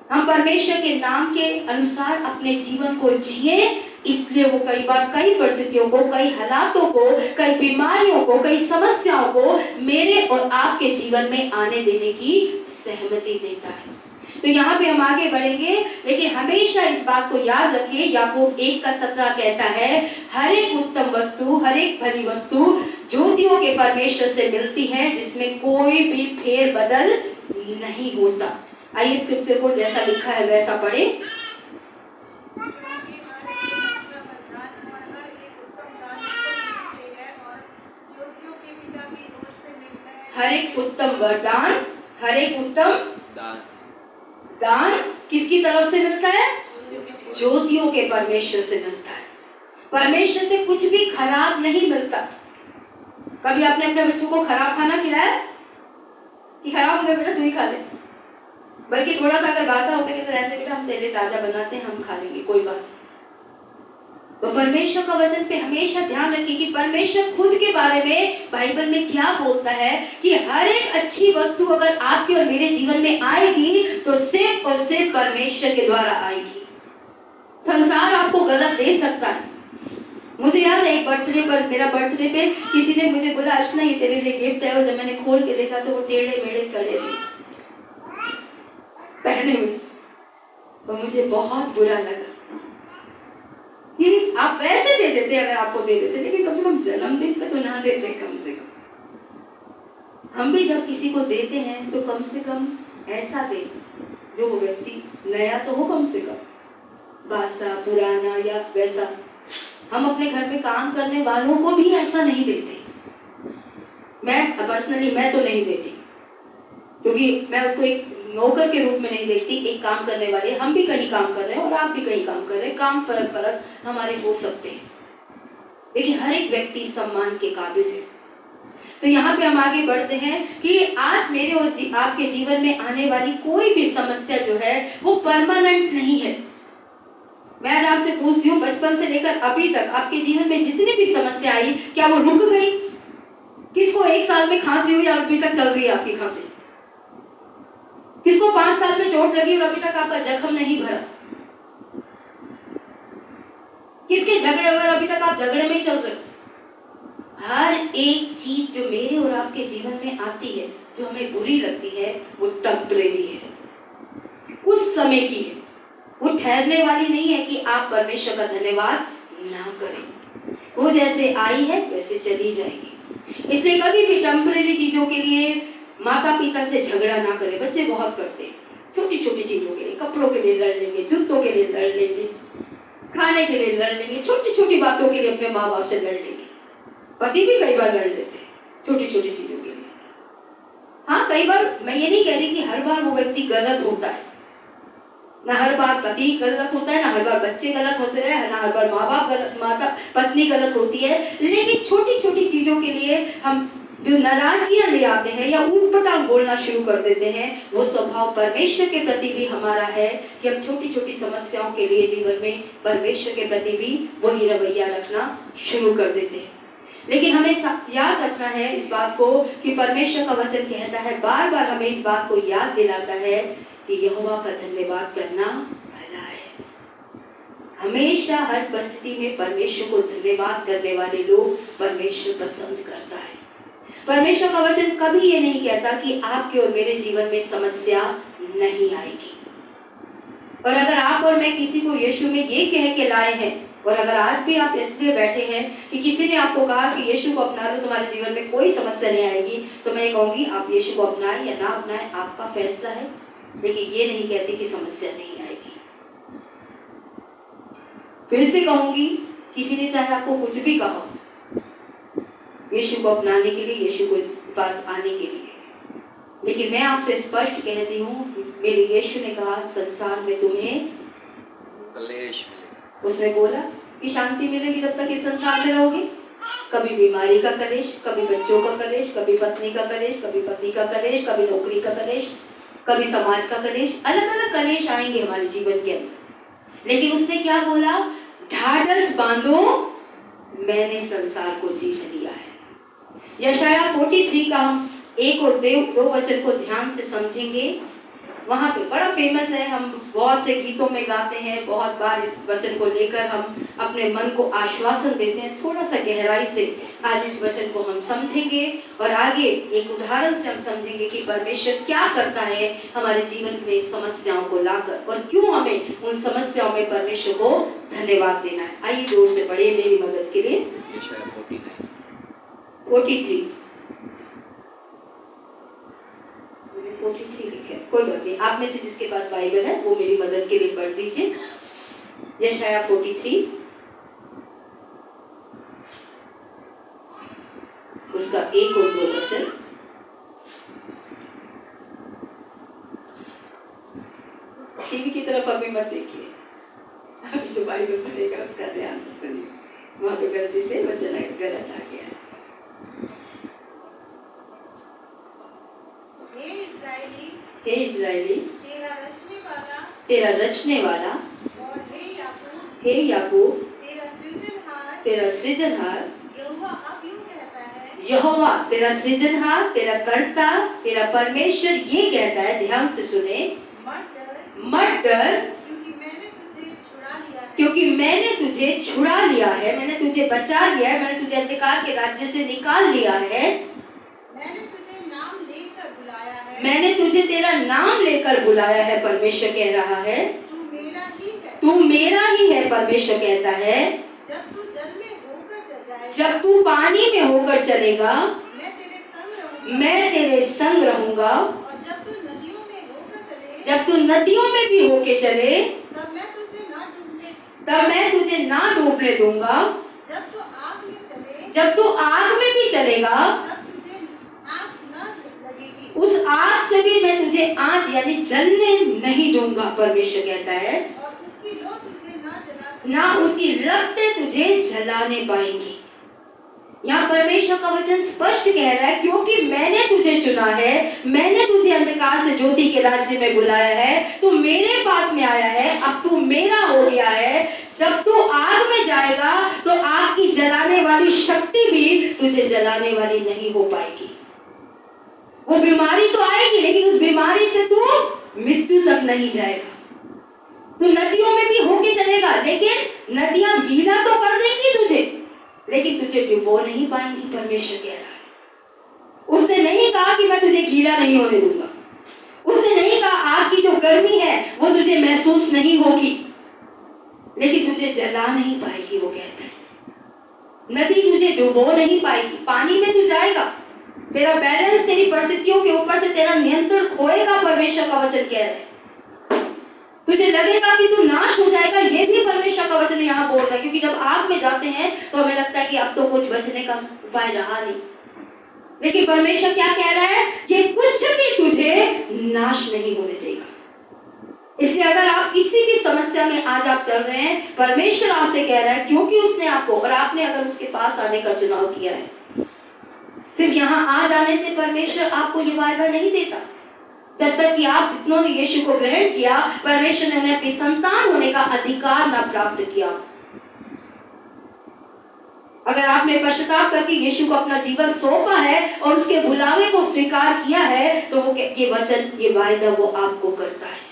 हम परमेश्वर के नाम के अनुसार अपने जीवन को जिए। इसलिए वो कई बार कई परिस्थितियों को, कई हालातों को, कई बीमारियों को, कई समस्याओं को मेरे और आपके जीवन में आने देने की सहमति देता है। तो यहाँ पे हम आगे बढ़ेंगे, लेकिन हमेशा इस बात को याद रखिए, याकूब 1:17 कहता है, हर एक उत्तम वस्तु, हर एक भली वस्तु ज्योतियों के परमेश्वर से मिलती है, जिसमें कोई भी फेर बदल नहीं होता। आइए स्क्रिप्चर को जैसा लिखा है वैसा पढ़े। हर एक उत्तम वरदान, हर एक उत्तम दान किसकी तरफ से मिलता है? ज्योतियों के परमेश्वर से मिलता है। परमेश्वर से कुछ भी खराब नहीं मिलता। कभी आपने अपने बच्चों को खराब खाना खिलाया कि खराब हो गया बेटा तू ही खा ले, बल्कि थोड़ा सा अगर बासा हो गया तो रहने बेटा हम तेरे ताजा बनाते हैं, हम खा लेंगे, कोई बात। तो परमेश्वर का वचन पे हमेशा ध्यान रखिए कि परमेश्वर खुद के बारे में बाइबल में क्या बोलता है कि हर एक अच्छी वस्तु अगर आपके और मेरे जीवन में आएगी तो सिर्फ और सिर्फ परमेश्वर के द्वारा आएगी। संसार आपको गलत दे सकता है। मुझे याद है एक बर्थडे पर, मेरा बर्थडे पे किसी ने मुझे बोला अर्चना ये तेरे लिए गिफ्ट है, और जब मैंने खोल के देखा तो वो टेढ़े मेढ़े कड़े थे पहने हुए, तो मुझे बहुत बुरा लगा। ये आप वैसे दे देते अगर आपको दे देते, लेकिन कम से कम जन्मदिन पे तो ना देते। कम से कम हम भी जब किसी को देते हैं तो कम से कम ऐसा दे जो वो व्यक्ति नया तो हो, कम से कम बासा पुराना या वैसा। हम अपने घर में काम करने वालों को भी ऐसा नहीं देते। मैं पर्सनली मैं तो नहीं देती, क्योंकि मैं उसको एक नौकर के रूप में नहीं देखती, एक काम करने वाले। हम भी कहीं काम कर रहे हैं और आप भी कहीं काम कर रहे हैं, काम फर्क हमारे हो सकते हैं, लेकिन हर एक व्यक्ति सम्मान के काबिल है। तो यहाँ पे हम आगे बढ़ते हैं कि आज मेरे और आपके जीवन में आने वाली कोई भी समस्या जो है वो परमानेंट नहीं है। मैं आज आपसे पूछती हूँ, बचपन से लेकर अभी तक आपके जीवन में जितनी भी समस्या आई, क्या वो रुक गई? किसको 1 साल में खांसी हुई और अभी तक चल रही है आपकी खांसी? किसको 5 साल में चोट लगी और अभी तक आपका जख्म नहीं भरा? किसके झगड़े हुए अभी तक आप झगड़े में ही चल रहे हो? हर एक चीज जो मेरे और आपके जीवन में आती है, जो हमें बुरी लगती है, वो टेम्परेरी है, कुछ समय की है, वो ठहरने वाली नहीं है कि आप परमेश्वर का धन्यवाद ना करें। वो जैसे आई है वैसे चली जाएगी। इसलिए कभी भी टेम्परेरी चीजों के लिए माता पिता से झगड़ा ना करें। बच्चे बहुत करते हैं, छोटी छोटी चीजों के लिए, कपड़ों के लिए लड़ लेंगे, जूतों के लिए लड़ लेंगे, खाने के लिए लड़ लेंगे, छोटी छोटी बातों के लिए अपने माँ बाप से लड़ लेंगे। पति भी कई बार लड़ लेते हैं छोटी छोटी चीजों के लिए। हाँ, कई बार मैं ये नहीं कह रही कि हर बार वो व्यक्ति गलत होता है, ना हर बार पति गलत होता है, ना हर बार बच्चे गलत होते हैं, ना हर बार माँ बाप गलत, माता पत्नी गलत होती है। लेकिन छोटी छोटी चीजों के लिए हम जो नाराजगियां ले आते हैं या ऊटपटांग बोलना शुरू कर देते हैं, वो स्वभाव परमेश्वर के प्रति भी हमारा है कि हम छोटी छोटी समस्याओं के लिए जीवन में परमेश्वर के प्रति भी वही रवैया रखना शुरू कर देते हैं। लेकिन हमें याद रखना है इस बात को कि परमेश्वर का वचन कहता है, बार बार हमें इस बात को याद दिलाता है कि यहोवा का धन्यवाद करना भला है। हमेशा हर परिस्थिति में परमेश्वर को धन्यवाद करने वाले लोग परमेश्वर पसंद करता है। परमेश्वर का वचन कभी ये नहीं कहता कि आपके और मेरे जीवन में समस्या नहीं आएगी। और अगर आप और मैं किसी को यीशु में ये कह के लाए हैं, और अगर आज भी आप इसलिए बैठे हैं कि किसी ने आपको कहा कि यीशु को अपना लो, तुम्हारे जीवन में कोई समस्या नहीं आएगी, तो मैं कहूंगी आप यीशु को अपनाएं या ना अपनाएं, आपका फैसला है। लेकिन ये नहीं कहती कि समस्या नहीं आएगी। फिर से कहूंगी, किसी ने चाहे आपको कुछ भी कहा, यीशु को अपनाने के लिए, यीशु को पास आने के लिए लेकिन मैं आपसे स्पष्ट कहती हूँ, मेरे यीशु ने कहा संसार में तुम्हें कलेश मिलेगा। उसने बोला कि शांति मिलेगी जब तक इस संसार में रहोगे। कभी बीमारी का कलेश, कभी बच्चों का कलेश, कभी पत्नी का कलेश, कभी पति का कलेश, कभी नौकरी का कलेश, कभी समाज का कलेश, अलग अलग कलेश आएंगे हमारे जीवन के अंदर। लेकिन उसने क्या बोला? ढाढ़स बांधो, मैंने संसार को जीत लिया है। यशाया 43 का हम 1 और 2 वचन को ध्यान से समझेंगे। वहां पे बड़ा फेमस है, हम बहुत से गीतों में गाते हैं, बहुत बार इस वचन को लेकर हम अपने मन को आश्वासन देते हैं। थोड़ा सा गहराई से आज इस वचन को हम समझेंगे और आगे एक उदाहरण से हम समझेंगे कि परमेश्वर क्या करता है हमारे जीवन में समस्याओं को लाकर, और क्यों हमें उन समस्याओं में परमेश्वर को धन्यवाद देना है। आइए जोर से पढ़िए मेरी मदद के लिए। 43 लिखे, कोई बात नहीं, आप में से जिसके पास बाइबल है वो मेरी मदद के लिए पढ़ दीजिए। यशाया 43 उसका 1 और 2 वचन। टीवी की तरफ अभी मत देखिए, अभी जो बाइबल पढ़ेगा उसका ध्यान से सुनिए, वहां पे गलती से वचन गलत आ गया है। हे इज़राइली, तेरा रचने वाला और हे याकूब, तेरा सृजनहार यहोवा तेरा सृजनहार, तेरा कर्ता, तेरा परमेश्वर ये कहता है, ध्यान से सुने, मत डर, क्योंकि मैंने तुझे छुड़ा लिया है, मैंने तुझे बचा लिया है, मैंने तुझे अंधकार के राज्य से निकाल लिया है, मैंने तुझे तेरा नाम लेकर बुलाया है। परमेश्वर कह रहा है तू मेरा ही है। परमेश्वर कहता है जब तू पानी में होकर चलेगा मैं तेरे संग रहूंगा, जब तू नदियों में भी होके चले तब मैं तुझे ना डूबने दूंगा, जब तू आग में भी चलेगा उस आग से भी मैं तुझे आँच यानी जलने नहीं दूंगा। परमेश्वर कहता है ना उसकी लपटें तुझे जलाने पाएंगी। यहाँ परमेश्वर का वचन स्पष्ट कह रहा है, क्योंकि मैंने तुझे चुना है, मैंने तुझे अंधकार से ज्योति के राज्य में बुलाया है, तू मेरे पास में आया है, अब तू मेरा हो गया है। जब तू आग में जाएगा तो आग की जलाने वाली शक्ति भी तुझे जलाने वाली नहीं हो पाएगी। वो बीमारी तो आएगी लेकिन उस बीमारी से तू मृत्यु तक नहीं जाएगा। तू नदियों में भी होके चलेगा लेकिन नदियां गीला तो कर देंगी तुझे, लेकिन तुझे डुबो नहीं पाएंगी। परमेश्वर कह रहा है, उसने नहीं कहा कि मैं तुझे गीला नहीं होने दूंगा, उसने नहीं कहा आग की जो गर्मी है वो तुझे महसूस नहीं होगी, लेकिन तुझे जला नहीं पाएगी। वो कहता है नदी तुझे डुबो नहीं पाएगी। पानी में तू जाएगा, तेरा बैलेंस तेरी परिस्थितियों के ऊपर से तेरा नियंत्रण खोएगा। परमेश्वर का वचन कह रहा है तुझे लगेगा कि तू नाश हो जाएगा, ये भी परमेश्वर का वचन यहाँ बोल रहा है। क्योंकि जब आग में जाते हैं तो हमें लगता है कि अब तो कुछ बचने का उपाय रहा नहीं, लेकिन परमेश्वर क्या कह रहा है, ये कुछ भी तुझे नाश नहीं होने देगा। इसलिए अगर आप किसी भी समस्या में आज आप चल रहे हैं, परमेश्वर आपसे कह रहा है, क्योंकि उसने आपको और आपने अगर उसके पास आने का चुनाव किया है, सिर्फ यहाँ आ जाने से परमेश्वर आपको ये वायदा नहीं देता। जब तक कि आप जितनों ने यीशु को ग्रहण किया, परमेश्वर ने उन्हें अपनी संतान होने का अधिकार ना प्राप्त किया। अगर आपने पश्चाताप करके यीशु को अपना जीवन सौंपा है और उसके बुलावे को स्वीकार किया है, तो वो ये वचन, ये वायदा वो आपको करता है।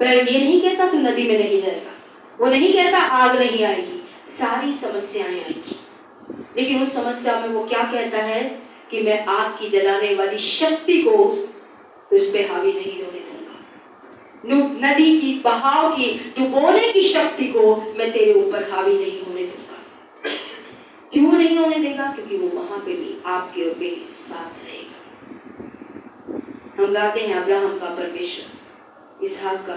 पर ये नहीं कहता तू नदी में नहीं जाएगा, वो नहीं कहता आग नहीं आएगी, सारी समस्याएं आएंगी, लेकिन उस समस्या में वो क्या कहता है कि मैं आग की जलाने वाली शक्ति को तुझ पे हावी नहीं होने दूंगा। नदी की बहाव की डुबोने की शक्ति को मैं तेरे ऊपर हावी नहीं होने दूंगा। क्यों नहीं होने देगा? क्योंकि वो वहां पे भी आपके और मेरे साथ रहेगा। हम गाते हैं अब्राहम का परमेश्वर, इसहाक का,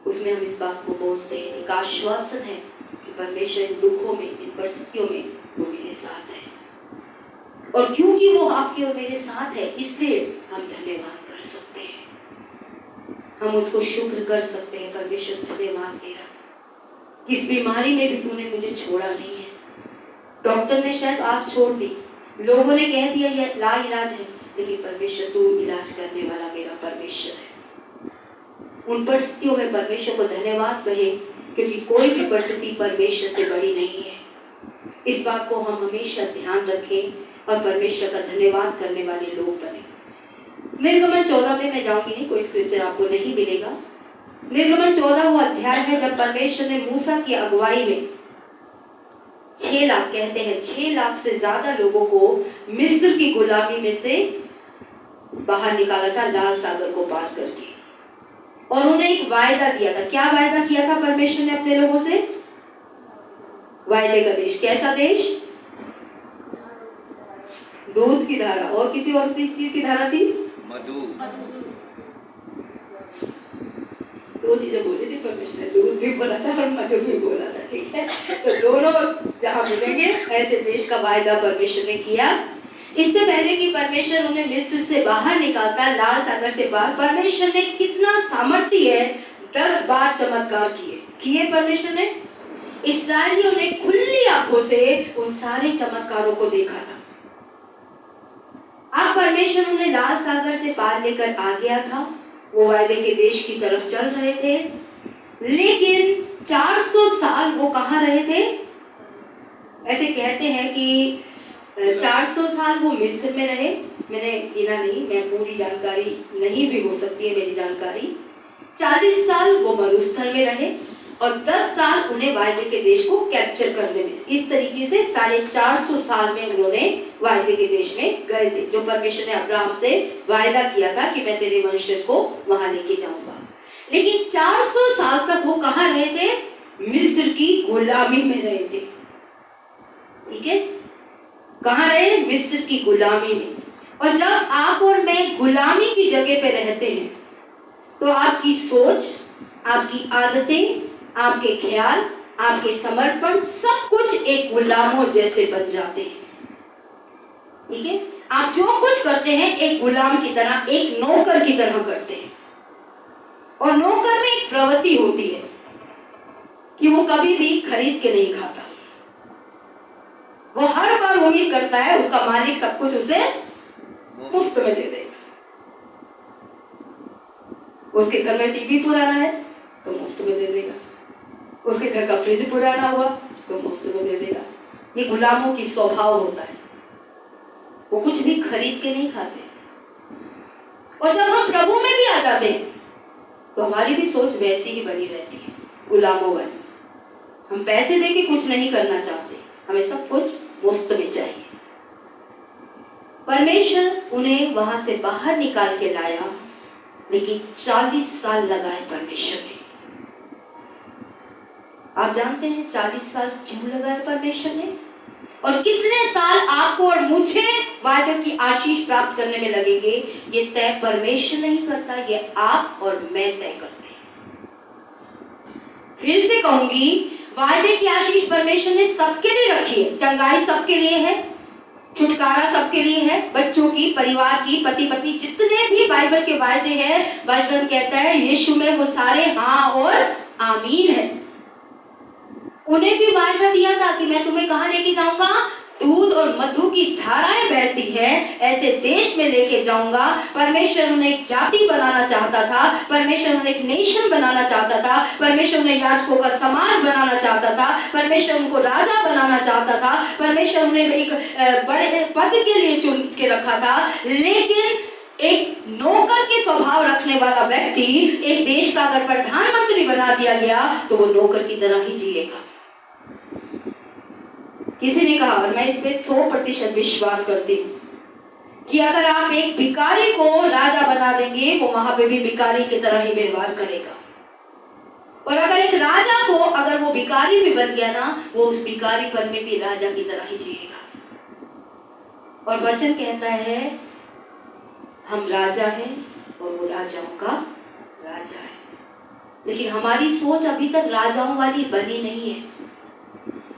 उसमें हम इस बात को बोलते हैं, एक आश्वासन है कि परमेश्वर इन दुखों में, इन परिस्थितियों में वो मेरे साथ है। और क्योंकि वो आपके और मेरे साथ है, इसलिए हम धन्यवाद कर सकते हैं, हम उसको शुक्र कर सकते हैं। परमेश्वर धन्यवाद तेरा, इस बीमारी में भी तूने मुझे छोड़ा नहीं है। डॉक्टर ने शायद आज छोड़ दी, लोगों ने कह दिया ये लाइलाज है, लेकिन परमेश्वर तू इलाज करने वाला मेरा परमेश्वर है। उन परिस्थितियों में परमेश्वर को धन्यवाद कहे, क्योंकि कोई भी परिस्थिति परमेश्वर से बड़ी नहीं है। इस बात को हम हमेशा ध्यान रखें और परमेश्वर का धन्यवाद करने वाले लोग बने। निर्गमन 14 में मैं जाऊंगी नहीं, कोई स्क्रिप्चर आपको नहीं मिलेगा। निर्गमन 14 वो अध्याय है जब परमेश्वर ने मूसा की अगुवाई में 6 लाख, कहते हैं 6 लाख से ज्यादा लोगों को मिस्र की गुलामी में से बाहर निकाला था, लाल सागर को पार करके। और उन्हें एक वायदा दिया था। क्या वायदा किया था परमेश्वर ने अपने लोगों से? वायदे का देश। कैसा देश? दूध की धारा। और किसी और चीज की धारा थी? मधु। दो चीजें बोली थी परमेश्वर ने, दूध भी बोला था और मधु भी बोला था, ठीक है। तो दोनों जहां मिलेंगे, ऐसे देश का वायदा परमेश्वर ने किया। इससे पहले कि परमेश्वर उन्हें मिस्र से बाहर निकालता है, लाल सागर से बाहर, परमेश्वर ने कितना सामर्थ्य है, 10 बार चमत्कार किए परमेश्वर ने। इस्राएलियों ने खुली आंखों से उन सारे चमत्कारों को देखा था। अब परमेश्वर उन्हें लाल सागर से पार लेकर आ गया था, वो वायदे के देश की तरफ चल रहे थे। लेकिन 400 साल वो कहाँ रहे थे? ऐसे कहते हैं कि 400 साल वो मिस्र में रहे। मैंने गिना नहीं, मैं पूरी जानकारी नहीं भी हो सकती है मेरी जानकारी। 40 साल वो मरुस्थल में रहे और 10 साल उन्हें वायदे के देश को कैप्चर करने में। इस तरीके से 450 साल में उन्होंने वायदे के देश में गए थे, जो परमेश्वर ने अब्राहम से वायदा किया था कि मैं तेरे वंशज को वहां लेके जाऊंगा। लेकिन 400 साल तक वो कहाँ रहे थे? मिस्र की गुलामी में रहे थे, ठीक है। कहाँ रहे? मिस्र की गुलामी में। और जब आप और मैं गुलामी की जगह पे रहते हैं, तो आपकी सोच, आपकी आदतें, आपके ख्याल, आपके समर्पण, सब कुछ एक गुलामों जैसे बन जाते हैं, ठीक है। आप जो कुछ करते हैं एक गुलाम की तरह, एक नौकर की तरह करते हैं। और नौकर में एक प्रवृत्ति होती है कि वो कभी भी खरीद के नहीं खाता। वो हर बार उम्मीद करता है उसका मालिक सब कुछ उसे मुफ्त में दे देगा। उसके घर में टीवी पुराना है तो मुफ्त में दे देगा, उसके घर का फ्रिज पुराना हुआ तो मुफ्त में दे देगा। ये गुलामों की स्वभाव होता है, वो कुछ भी खरीद के नहीं खाते। और जब हम प्रभु में भी आ जाते हैं तो हमारी भी सोच वैसी ही बनी रहती है, गुलामों वाली। हम पैसे दे के कुछ नहीं करना चाहते, हमें सब कुछ मुफ्त में चाहिए। परमेश्वर उन्हें वहां से बाहर निकाल के लाया, लेकिन 40 साल लगाए परमेश्वर ने। आप जानते हैं 40 साल क्यों लगाए परमेश्वर ने? और कितने साल आपको और मुझे वायदों की आशीष प्राप्त करने में लगेंगे, ये तय परमेश्वर नहीं करता, ये आप और मैं तय करते हैं। फिर से कहूंगी, वायदे की आशीष परमेश्वर ने सबके लिए रखी है। चंगाई सबके लिए है, छुटकारा सबके लिए है, बच्चों की, परिवार की, पति पत्नी, जितने भी बाइबल के वायदे हैं, बाइबल कहता है यीशु में वो सारे हाँ और आमीन है। उन्हें भी वायदा दिया था कि मैं तुम्हें कहाँ लेके जाऊंगा? दूध और मधु की धाराएं बहती है ऐसे देश में लेके जाऊंगा। परमेश्वर उन्हें एक जाति बनाना चाहता था, परमेश्वर उन्हें एक नेशन बनाना चाहता था, परमेश्वर उन्हें याजकों का समाज बनाना चाहता था, परमेश्वर उनको राजा बनाना चाहता था, परमेश्वर उन्हें एक बड़े पद के लिए चुन के रखा था। लेकिन एक नौकर के स्वभाव रखने वाला व्यक्ति एक देश का अगर प्रधानमंत्री बना दिया गया तो वो नौकर की तरह ही जिएगा। किसी ने कहा, और मैं इस पे 100% विश्वास करती हूँ, कि अगर आप एक भिखारी को राजा बना देंगे, वो वहां पे भी भिखारी की तरह ही व्यवहार करेगा। और अगर एक राजा को, अगर वो भिखारी भी बन गया ना, वो उस भिखारीपन में भी राजा की तरह ही जिएगा। और वचन कहता है हम राजा हैं और वो राजाओं का राजा है। लेकिन हमारी सोच अभी तक राजाओं वाली बनी नहीं है।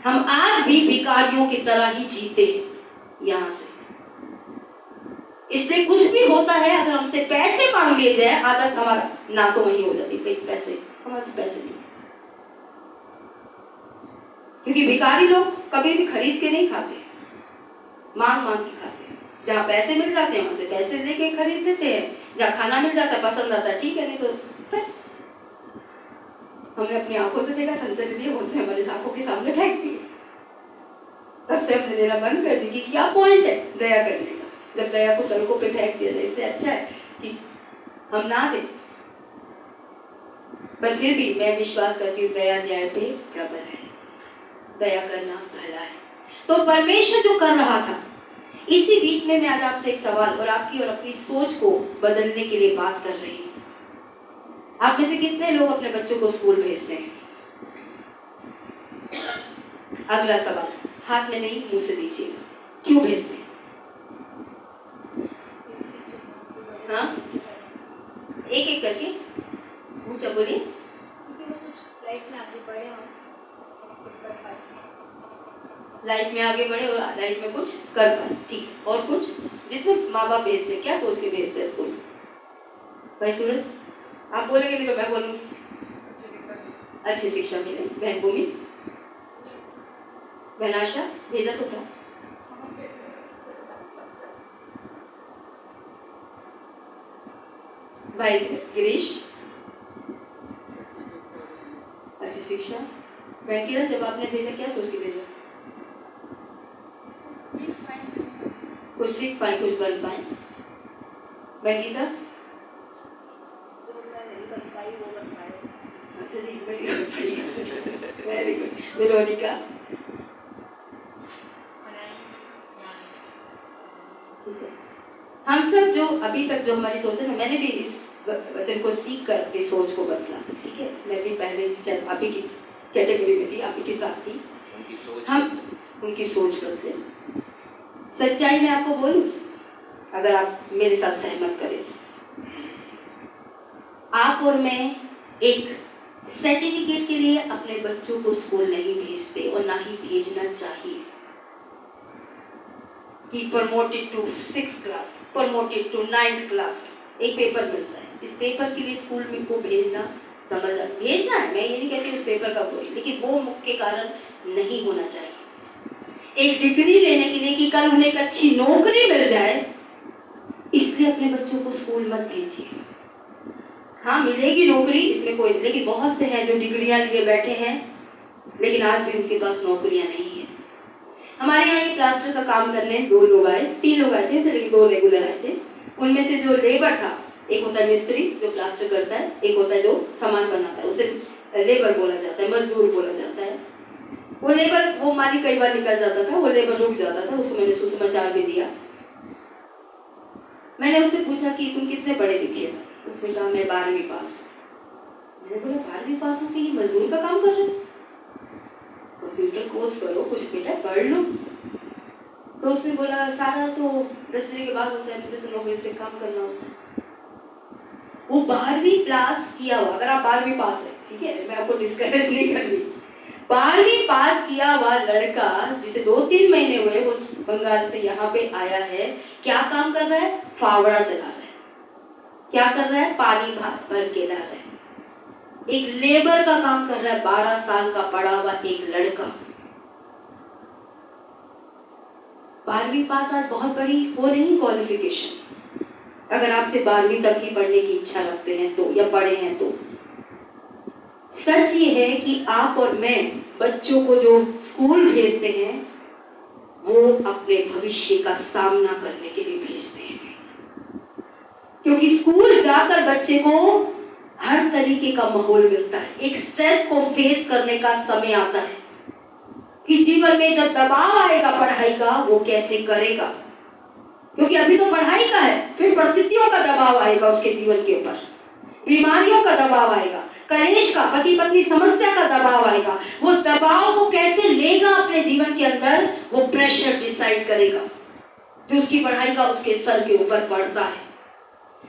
हम आज भी भिखारियों की तरह ही जीते हैं यहाँ से। इसलिए कुछ भी होता है अगर हमसे पैसे मांग लिए जाए, आदत हमारा ना तो वही हो जाती है, पैसे हमारे पैसे नहीं, क्योंकि भिखारी लोग कभी भी खरीद के नहीं खाते, मांग मांग के खाते हैं। जहाँ पैसे मिल जाते हैं वहां से पैसे लेके खरीद लेते हैं, जहाँ खाना मिल जाता है पसंद आता है ठीक है, नहीं तो हमने अपनी आंखों से देखा, संतरे दिए होते हैं हमारे आंखों के सामने फेंक दिए, तब से हमने लेना बंद कर दी कि क्या पॉइंट है दया करने का, जब दया को सड़कों पे फेंक दिया जाए, इससे अच्छा है कि हम ना दें। पर फिर भी मैं विश्वास करती हूँ दया न्याय पे प्रबल है, दया करना भला है। तो परमेश्वर जो कर रहा था, इसी बीच में मैं आज आपसे एक सवाल और आपकी और अपनी सोच को बदलने के लिए बात कर रही हूँ। आप में से कितने लोग अपने बच्चों को स्कूल भेजते हैं? अगला सवाल, हाथ में नहीं मुंह से दीजिएगा, क्यों भेजते हैं? हाँ, एक एक करके ऊंचा बोलिए। क्योंकि वो कुछ लाइफ में आगे बढ़े और लाइफ में आगे बढ़े और लाइफ में कुछ कर पाए, ठीक है। और कुछ जितने माँ बाप भेजते हैं, क्या सोच के भेजते हैं स्कूल? भाई सूरज, आप बोलेंगे नहीं तो मैं बोलूंगी। अच्छी शिक्षा मिले। बहन भूमि, बहन आशा, भेजा तो था। भाई गिरीश, अच्छी शिक्षा। बहन किरण, जब आपने भेजा क्या सोच के भेजा? कुछ सीख पाए, कुछ बन पाए। बहन गीता, वेरी गुड। वेरोनिका, हम सब जो अभी तक जो हमारी सोच है ना, मैंने भी इस वचन को सीख कर अपनी सोच को बदला, ठीक है। मैं भी पहले आप ही की कैटेगरी में थी, आप ही के साथ थी, हम उनकी सोच बदले। सच्चाई में आपको बोलूं, अगर आप मेरे साथ सहमत करें, आप और मैं एक सर्टिफिकेट के लिए अपने बच्चों को स्कूल नहीं भेजते और ना ही भेजना चाहिए कि promoted to 6th class, promoted to 9th class, एक पेपर मिलता है, इस पेपर के लिए स्कूल में को भेजना भेजना है, मैं ये नहीं कहती उस पेपर का कोई, लेकिन वो मुख्य कारण नहीं होना चाहिए। एक डिग्री लेने के लिए कि कल उन्हें एक अच्छी नौकरी मिल जाए, इसलिए अपने बच्चों को स्कूल मत भेजिए। हाँ, मिलेगी नौकरी, इसमें कोई, लेकिन बहुत से हैं जो डिग्रियां लिए बैठे हैं लेकिन आज भी उनके पास नौकरियां नहीं है। हमारे यहाँ ये प्लास्टर का काम करने 2 लोग आए, 3 लोग आए थे, लेकिन 2 रेगुलर आए थे। उनमें से जो लेबर था, एक होता है मिस्त्री जो प्लास्टर करता है, एक होता है जो सामान बनाता है, उसे लेबर बोला जाता है, मजदूर बोला जाता है। वो लेबर, वो मालिक कई बार निकल जाता था, वो लेबर रुक जाता था, उसको मैंने सुसमाचार भी दिया। मैंने उससे पूछा कि तुम कितने पढ़े लिखे हो? उसने कहा मैं 12वीं पास। मैंने बोला 12वीं पास हो के ये मजदूर का काम कर रहे हो? कंप्यूटर कोर्स करो, कुछ बेटा पढ़ लो। तो उसने बोला सारा तो 10 बजे के बाद होता है, मुझे तो 9 बजे से काम करना होता है। वो 12वीं पास किया हुआ, अगर आप 12वीं पास है, ठीक है, मैं आपको डिस्करेज नहीं कर रही, 12वीं पास किया हुआ लड़का जिसे 2-3 महीने हुए, वो बंगाल से यहाँ पे आया है, क्या काम कर रहा है? फावड़ा चला रहा है। क्या कर रहा है? पानी भर के ला रहा है। एक लेबर का काम कर रहा है, 12 साल का पढ़ा हुआ एक लड़का। 12वीं पास आज बहुत बड़ी वो नहीं क्वालिफिकेशन, अगर आपसे 12वीं तक ही पढ़ने की इच्छा रखते हैं तो, या पढ़े हैं तो। सच ये है कि आप और मैं बच्चों को जो स्कूल भेजते हैं वो अपने भविष्य का सामना करने के लिए भेजते हैं, क्योंकि स्कूल जाकर बच्चे को हर तरीके का माहौल मिलता है, एक स्ट्रेस को फेस करने का समय आता है कि जीवन में जब दबाव आएगा पढ़ाई का, वो कैसे करेगा, क्योंकि अभी तो पढ़ाई का है, फिर परिस्थितियों का दबाव आएगा उसके जीवन के ऊपर, बीमारियों का दबाव आएगा, कलेश का, पति पत्नी समस्या का दबाव आएगा। वो दबाव को कैसे लेगा अपने जीवन के अंदर, वो प्रेशर डिसाइड करेगा जो उसकी पढ़ाई का उसके सर के ऊपर पड़ता है।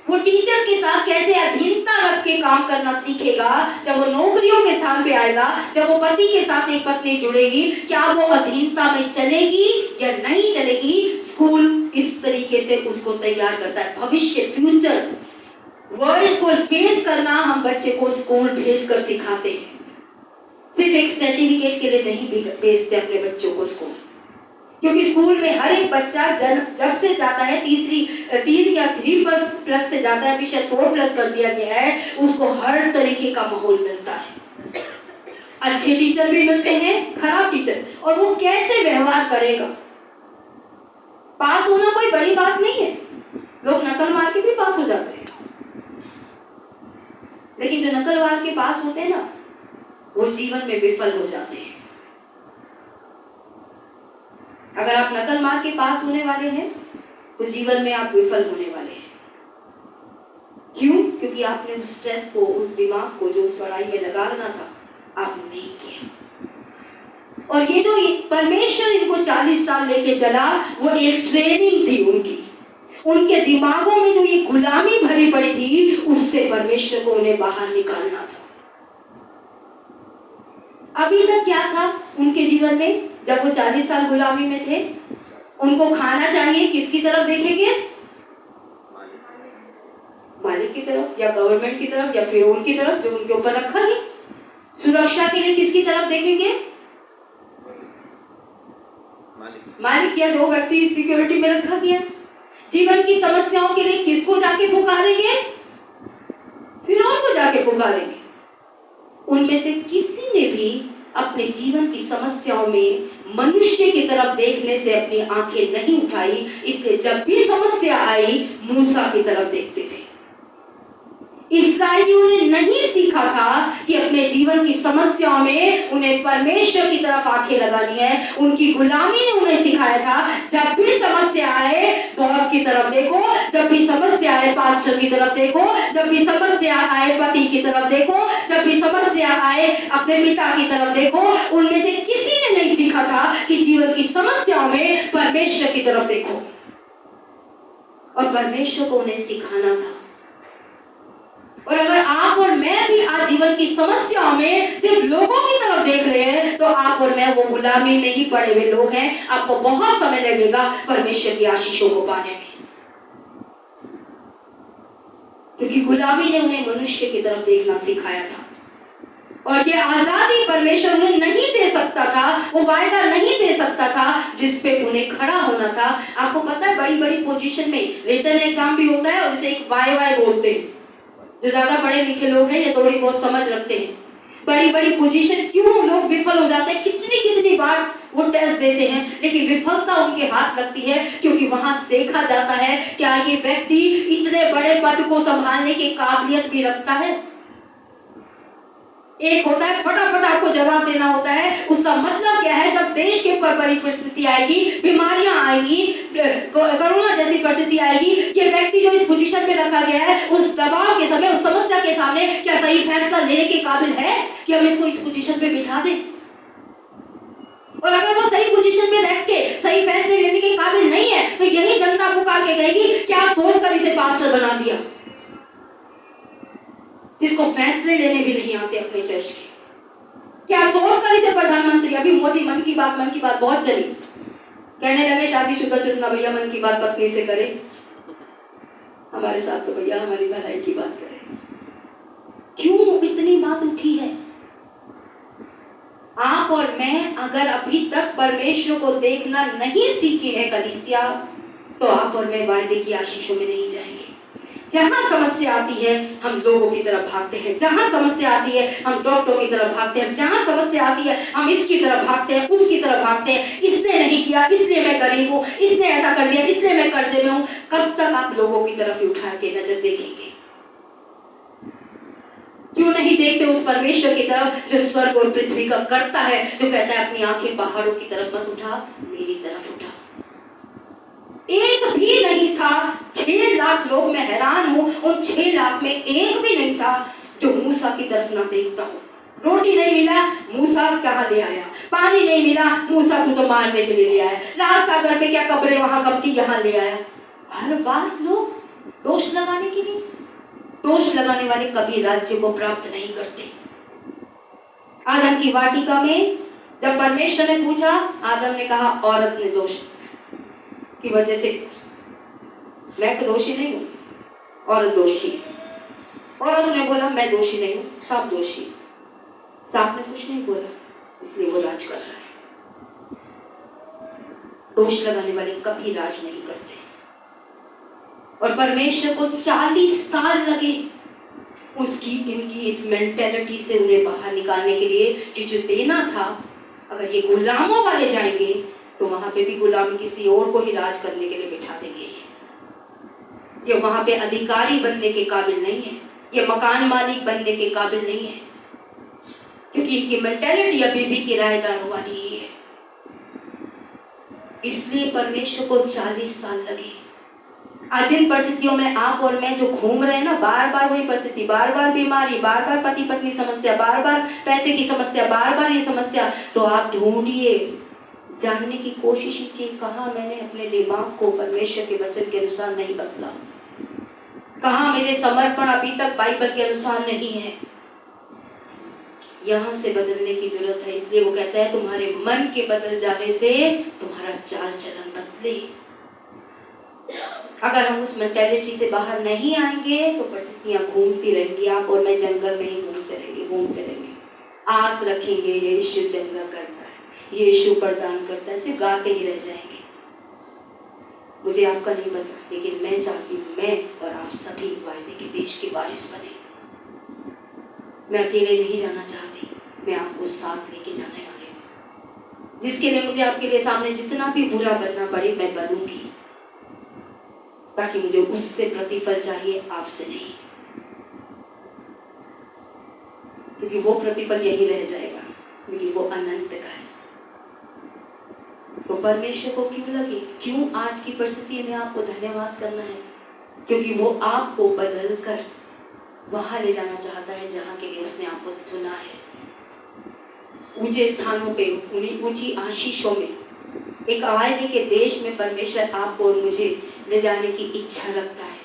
वो टीचर के साथ कैसे अधीनता रख के काम करना सीखेगा, जब वो नौकरियों के स्थान पे आएगा, जब वो पति के साथ एक पत्नी जुड़ेगी, क्या वो अधीनता में चलेगी या नहीं चलेगी, स्कूल इस तरीके तरीके से उसको तैयार करता है। भविष्य, फ्यूचर, वर्ल्ड को फेस करना हम बच्चे को स्कूल भेजकर सिखाते हैं। सिर्फ एक सर्टिफिकेट के लिए नहीं भेजते अपने बच्चों को स्कूल, क्योंकि स्कूल में हर एक बच्चा जब से जाता है 3 या 3+ से जाता है, अभी शायद 4+ कर दिया गया है, उसको हर तरीके का माहौल मिलता है। अच्छे टीचर भी मिलते हैं, खराब टीचर, और वो कैसे व्यवहार करेगा। पास होना कोई बड़ी बात नहीं है, लोग नकल मार के भी पास हो जाते हैं, लेकिन जो नकल मार के पास होते हैं ना, वो जीवन में विफल हो जाते हैं। अगर आप नकल मार के पास होने वाले हैं तो जीवन में आप विफल होने वाले हैं। क्यों? क्योंकि आपने उस स्ट्रेस को, उस दिमाग को जो उस पढ़ाई में लगाना था, आपने नहीं किया। और ये जो परमेश्वर इनको 40 साल लेके चला, वो एक ट्रेनिंग थी उनके दिमागों में जो ये गुलामी भरी पड़ी थी, उससे परमेश्वर को उन्हें बाहर निकालना था। अभी तक क्या था उनके जीवन में? जब वो 40 साल गुलामी में थे, उनको खाना चाहिए, किसकी तरफ देखेंगे? मालिक की तरफ, या गवर्नमेंट की तरफ, या फिर उनकी तरफ जो उनके ऊपर रखा है। सुरक्षा के लिए किसकी तरफ देखेंगे? मालिक, या जो व्यक्ति सिक्योरिटी में रखा गया। जीवन की समस्याओं के लिए किसको जाके पुकारेंगे? फिरौन को जाके पुकारेंगे। उनमें से किसी ने भी अपने जीवन की समस्याओं में मनुष्य की तरफ देखने से अपनी आंखें नहीं उठाई, इसलिए जब भी समस्या आई, मूसा की तरफ देखते थे। इस्राएलियों ने नहीं सीखा था कि अपने जीवन की समस्याओं में उन्हें परमेश्वर की तरफ आंखें लगानी है। उनकी गुलामी ने उन्हें सिखाया था, जब भी समस्या आए बॉस की तरफ देखो, जब भी समस्या आए पास्टर की तरफ देखो, जब भी समस्या आए पति की तरफ देखो, जब भी समस्या आए अपने पिता की तरफ देखो। उनमें से किसी ने नहीं सीखा था कि जीवन की समस्याओं में परमेश्वर की तरफ देखो, और परमेश्वर को उन्हें सिखाना था। और अगर आप और मैं भी आज जीवन की समस्याओं में सिर्फ लोगों की तरफ देख रहे हैं, तो आप और मैं वो गुलामी में ही पड़े हुए लोग हैं। आपको बहुत समय लगेगा परमेश्वर की आशीषों को पाने में, क्योंकि गुलामी ने उन्हें मनुष्य की तरफ देखना सिखाया था। और ये आजादी परमेश्वर उन्हें नहीं दे सकता था, वो वायदा नहीं दे सकता था जिस पे उन्हें खड़ा होना था। आपको पता है, बड़ी बड़ी पोजीशन में रिटन एग्जाम भी होता है, और इसे एक वाई बोलते हैं। जो ज्यादा पढ़े लिखे लोग हैं ये थोड़ी बहुत समझ रखते हैं। बड़ी बड़ी पोजीशन क्यों लोग विफल हो जाते हैं, कितनी बार वो टेस्ट देते हैं, लेकिन विफलता उनके हाथ लगती है, क्योंकि वहां सीखा जाता है क्या ये व्यक्ति इतने बड़े पद को संभालने की काबिलियत भी रखता है। एक होता है फटाफट आपको जवाब देना होता है, उसका मतलब क्या है, जब देश के ऊपर बड़ी परिस्थिति आएगी, बीमारियां आएगी, कोरोना जैसी परिस्थिति आएगी, ये व्यक्ति जो इस पोजीशन पे रखा गया है, उस दबाव के समय, उस समस्या के सामने क्या सही फैसला लेने के काबिल है कि हम इसको इस पोजीशन पे बिठा दें? और अगर वो सही पोजीशन पे रख के सही फैसले लेने के काबिल नहीं है, तो यही जनता पुकार के गएगी, क्या सोचकर इसे पास्टर बना दिया, जिसको फैसले लेने भी नहीं आते अपने चर्च के। क्या सोचकर इसे प्रधानमंत्री, अभी मोदी मन की बात बहुत चली, कहने लगे शादीशुदा चुनना भैया, मन की बात पत्नी से करे, हमारे साथ तो भैया हमारी भलाई की बात करे। क्यों इतनी बात उठी है? आप और मैं अगर अभी तक परमेश्वर को देखना नहीं सीखे हैं कलीसिया, तो आप और मैं वायदे की आशीषों में नहीं जाएंगे। जहां समस्या आती है हम लोगों की तरफ भागते हैं, जहां समस्या आती है हम डॉक्टरों की तरफ भागते हैं, जहां समस्या आती है हम इसकी तरफ भागते हैं, उसकी तरफ भागते हैं। इसने नहीं किया इसलिए मैं गरीब हूं, इसने ऐसा कर दिया इसलिए मैं कर्जे में हूं। कब तक आप लोगों की तरफ ही उठा के नजर देखेंगे? क्यों नहीं देखते उस परमेश्वर की तरफ जो स्वर्ग और पृथ्वी का करता है, जो कहता है अपनी आंखें पहाड़ों की तरफ मत उठा, मेरी तरफ उठा। एक भी नहीं था, 6 लाख लोग, मैं हैरान हूं, उन 6 लाख में एक भी नहीं था जो मूसा की तरफ ना देखता हो। रोटी नहीं मिला, मूसा कहां ले आया? पानी नहीं मिला, मूसा को तो मारने के लिए ले आया। लाल सागर पे क्या कब्रें वहां कब थी, यहां ले आया। हर बार लोग दोष लगाने के लिए, दोष लगाने वाले कभी राज्य को प्राप्त नहीं करते। आदम की वाटिका में जब परमेश्वर ने पूछा, आदम ने कहा औरत ने दोष की वजह से मैं तो दोषी नहीं हूँ, औरत दोषी है। औरत ने बोला मैं दोषी नहीं हूँ, सांप दोषी। सांप ने कुछ नहीं बोला, इसलिए वो राज कर रहा है। दोष लगाने वाले कभी राज नहीं करते। और परमेश्वर को 40 साल लगे उसकी इनकी इस मेंटेलिटी से उन्हें बाहर निकालने के लिए कि जो देना था, अगर ये गुलामों वाले जाएंगे तो वहां पे भी गुलाम किसी और को ही राज करने के लिए बिठा देंगे। ये वहां पे अधिकारी बनने के काबिल नहीं है, ये मकान मालिक बनने के काबिल नहीं है, क्योंकि इनकी मेंटेलिटी अभी भी किराएदारों वाली ही है। इसलिए परमेश्वर को 40 साल लगे। आज जिन परिस्थितियों में आप और मैं जो घूम रहे हैं ना, बार बार वही परिस्थिति, बार बार बीमारी, बार बार पति पत्नी समस्या, बार बार पैसे की समस्या, बार बार ये समस्या, तो आप ढूंढिए, जानने की कोशिश कीजिए कहाँ मैंने अपने दिमाग को परमेश्वर के वचन के अनुसार नहीं बदला, कहाँ मेरे समर्पण अभी तक बाइबल के अनुसार नहीं है। यहाँ से बदलने की जरूरत है। इसलिए वो कहता है तुम्हारे मन के बदल जाने से तुम्हारा चाल चलन बदले। अगर हम उस मेंटेलिटी से बाहर नहीं आएंगे तो परिस्थितियां घूमती रहेंगी, आप और मैं जंगल में ही घूमते रहेंगे। आस रखेंगे यीशु चंगा करता है, यीशु प्रदान करता है, सिर्फ गाते ही रह जाएंगे। मुझे आपका नहीं पता, लेकिन मैं चाहती हूँ मैं और आप सभी वायदे के देश के वारिस बने। मैं अकेले नहीं जाना चाहती, मैं आपको साथ लेके जाने वाली हूँ। जिसके लिए मुझे आपके लिए सामने जितना भी बुरा बनना पड़े मैं बनूंगी, ताकि मुझे उससे प्रतिफल चाहिए, आपसे नहीं, क्योंकि वो प्रतिफल यही रह जाएगा, लेकिन वो अनंत का है। तो परमेश्वर को क्यों लगे, क्यों आज की परिस्थिति में आपको धन्यवाद करना है? क्योंकि वो आपको बदल कर वहां ले जाना चाहता है जहां के लिए उसने आपको चुना है। ऊंचे स्थानों पे, ऊंची आशीषों में, एक वायदे के देश में परमेश्वर आपको और मुझे ले जाने की इच्छा रखता है।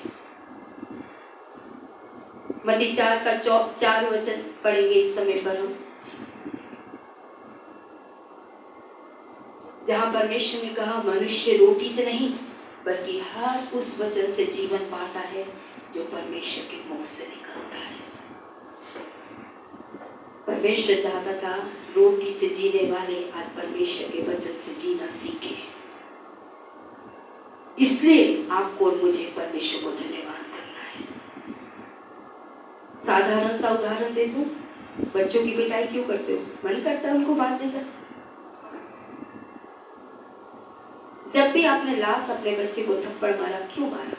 मत्ती 4 का 4 वचन पढ़ेंगे इस समय पर हम, जहां परमेश्वर ने कहा मनुष्य रोटी से नहीं बल्कि हर उस वचन से जीवन पाता है जो परमेश्वर के मुख से निकलता है। परमेश्वर चाहता था रोटी से जीने वाले आज परमेश्वर के वचन से जीना सीखे। इसलिए आपको और मुझे परमेश्वर को धन्यवाद करना है। साधारण सा उदाहरण दे दूं, बच्चों की पिटाई क्यों करते हो? मन करता है उनको बात देकर। जब भी आपने लास्ट अपने बच्चे को थप्पड़ मारा, क्यों मारा?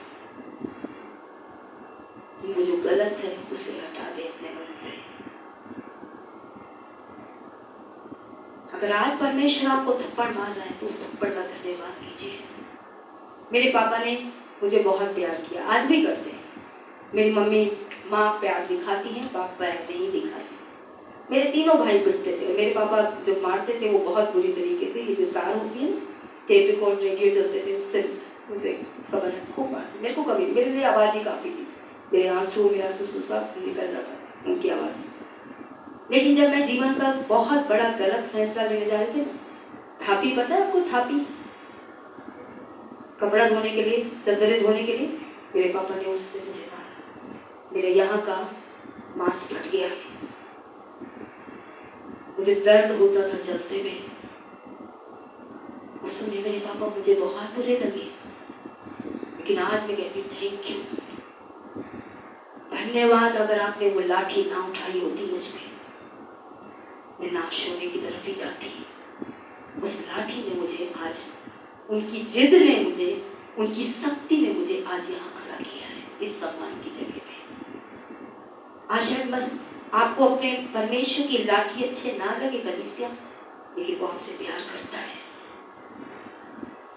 वो जो गलत है उसे हटा दे अपने मन से। अगर आज परमेश्वर आपको थप्पड़ मार रहा है तो उस थप्पड़ का धन्यवाद कीजिए। मेरे पापा ने मुझे बहुत प्यार किया, आज भी करते हैं। मेरी मम्मी माँ प्यार दिखाती है, बाप प्यार नहीं दिखाते। मेरे तीनों भाई पिटते थे। मेरे पापा जो मारते थे वो बहुत बुरी तरीके से, ये जो तार होती है ना, टेप रिकॉर्ड रेडियो चलते थे, उससे मुझे खबर है खूब मारते। मेरे को कभी, मेरे लिए आवाज़ ही काफ़ी थी, मेरे आंसू, मेरा सुसु सब निकल जाता उनकी आवाज़। लेकिन जब मैं जीवन का बहुत बड़ा गलत फैसला लेने जा रहे थे, थापी, पता है आपको थापी, कपड़ा धोने के लिए, चद्दरें धोने के लिए, मेरे पापा ने उससे मुझे मारा। मेरे यहाँ का मांस फट गया, मुझे दर्द होता था चलते में। उस समय मेरे पापा मुझे बहुत बुरे लगे, लेकिन आज मैं कहती हूँ थैंक यू, धन्यवाद। अगर आपने वो लाठी ना उठाई होती मुझ पे, मैं नाश होने की तरफ ही जाती। उस लाठी ने मुझे आज, उनकी जिद ने मुझे, उनकी शक्ति ने मुझे आज यहाँ खड़ा किया है, इस सम्मान की जगह पे। आज शायद बस आपको अपने परमेश्वर की लाठी अच्छे ना लगे कलीसिया, लेकिन वो आपसे प्यार करता है।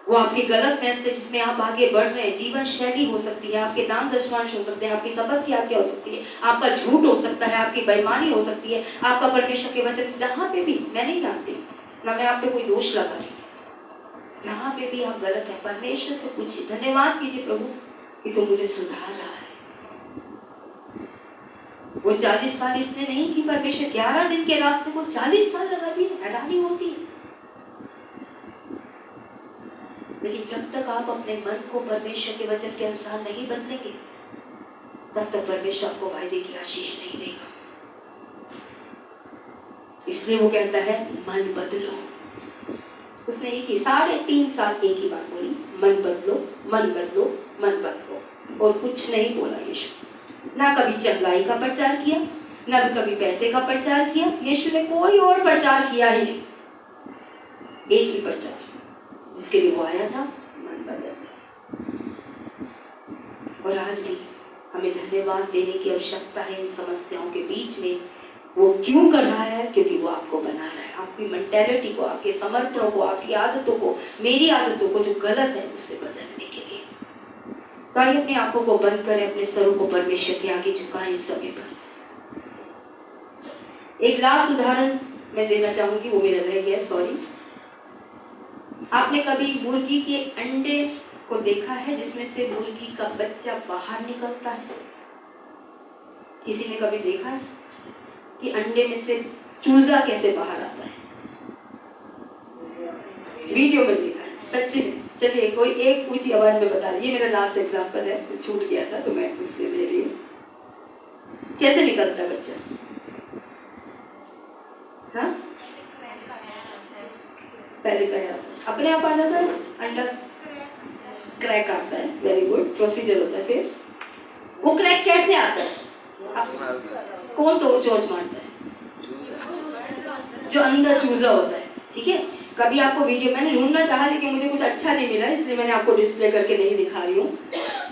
वो आपके गलत फैसले जिसमें आप आगे बढ़ रहे हैं, जीवन शैली हो सकती है, आपके नाम दशवांश हो सकते हैं, आपकी शपथ की आज्ञा हो सकती है, आपका झूठ हो सकता है, आपकी बेईमानी हो सकती है, आपका परमेश्वर के वचन, जहाँ पे भी, मैं नहीं जानती ना मैं आप पे कोई दोष लगा रही, जहाँ पे भी आप गलत है, परमेश्वर से पूछिए, धन्यवाद कीजिए प्रभु कि तुम मुझे सुधार रहा है। वो 40 साल इसने नहीं की, परमेश्वर 11 दिन के रास्ते को 40 साल लगा दिए। हैरानी होती है। लेकिन जब तक आप अपने मन को परमेश्वर के वचन के अनुसार नहीं बदलेंगे, तब तक परमेश्वर आपको वायदे की आशीष नहीं देगा। इसलिए वो कहता है मन बदलो। उसने एक ही 3.5 साल एक ही बात बोली, मन बदलो, मन बदलो, मन बदलो, और कुछ नहीं बोला यीशु। ना कभी चंगाई का प्रचार किया, ना कभी पैसे का प्रचार किया। यीशु ने कोई और प्रचार किया ही नहीं, एक ही प्रचार जिसके लिए वो आया था, मन बदल। और आज भी हमें धन्यवाद देने की आवश्यकता है इन समस्याओं के बीच में। वो क्यों कर रहा है? क्योंकि वो आपको बना रहा है, आपकी मेंटेलिटी को, आपके समर्पणों को, आपकी आदतों को, मेरी आदतों को जो गलत है उसे बदलने के लिए। तो आइए अपनी आंखों को बंद करें, अपने सरों को परमेश्वर के आगे झुकाएं इस समय पर। एक लास्ट उदाहरण मैं देना चाहूंगी, वो मेरा रह गया, सॉरी। आपने कभी मुर्गी के अंडे को देखा है जिसमें से मुर्गी का बच्चा बाहर निकलता है? किसी ने कभी देखा है कि अंडे में से चूजा कैसे बाहर आता है? वीडियो में देखा है, सच्ची में। चलिए कोई एक ऊंची आवाज में बता रही है। मेरा लास्ट एग्जांपल है, छूट गया था तो मैं इसलिए ले रही हूँ। कैसे निकलता है बच्चा? हाँ, पहले पैर अपने आप आ जाता है, अंडा क्रैक आता है, वेरी गुड, प्रोसीजर होता है। फिर वो क्रैक कैसे आता है? कौन तो चोंच मारता है? जो अंदर चूजा होता है, ठीक है। कभी आपको वीडियो मैंने ढूंढना चाहा लेकिन मुझे कुछ अच्छा नहीं मिला, इसलिए मैंने आपको डिस्प्ले करके नहीं दिखा रही हूँ।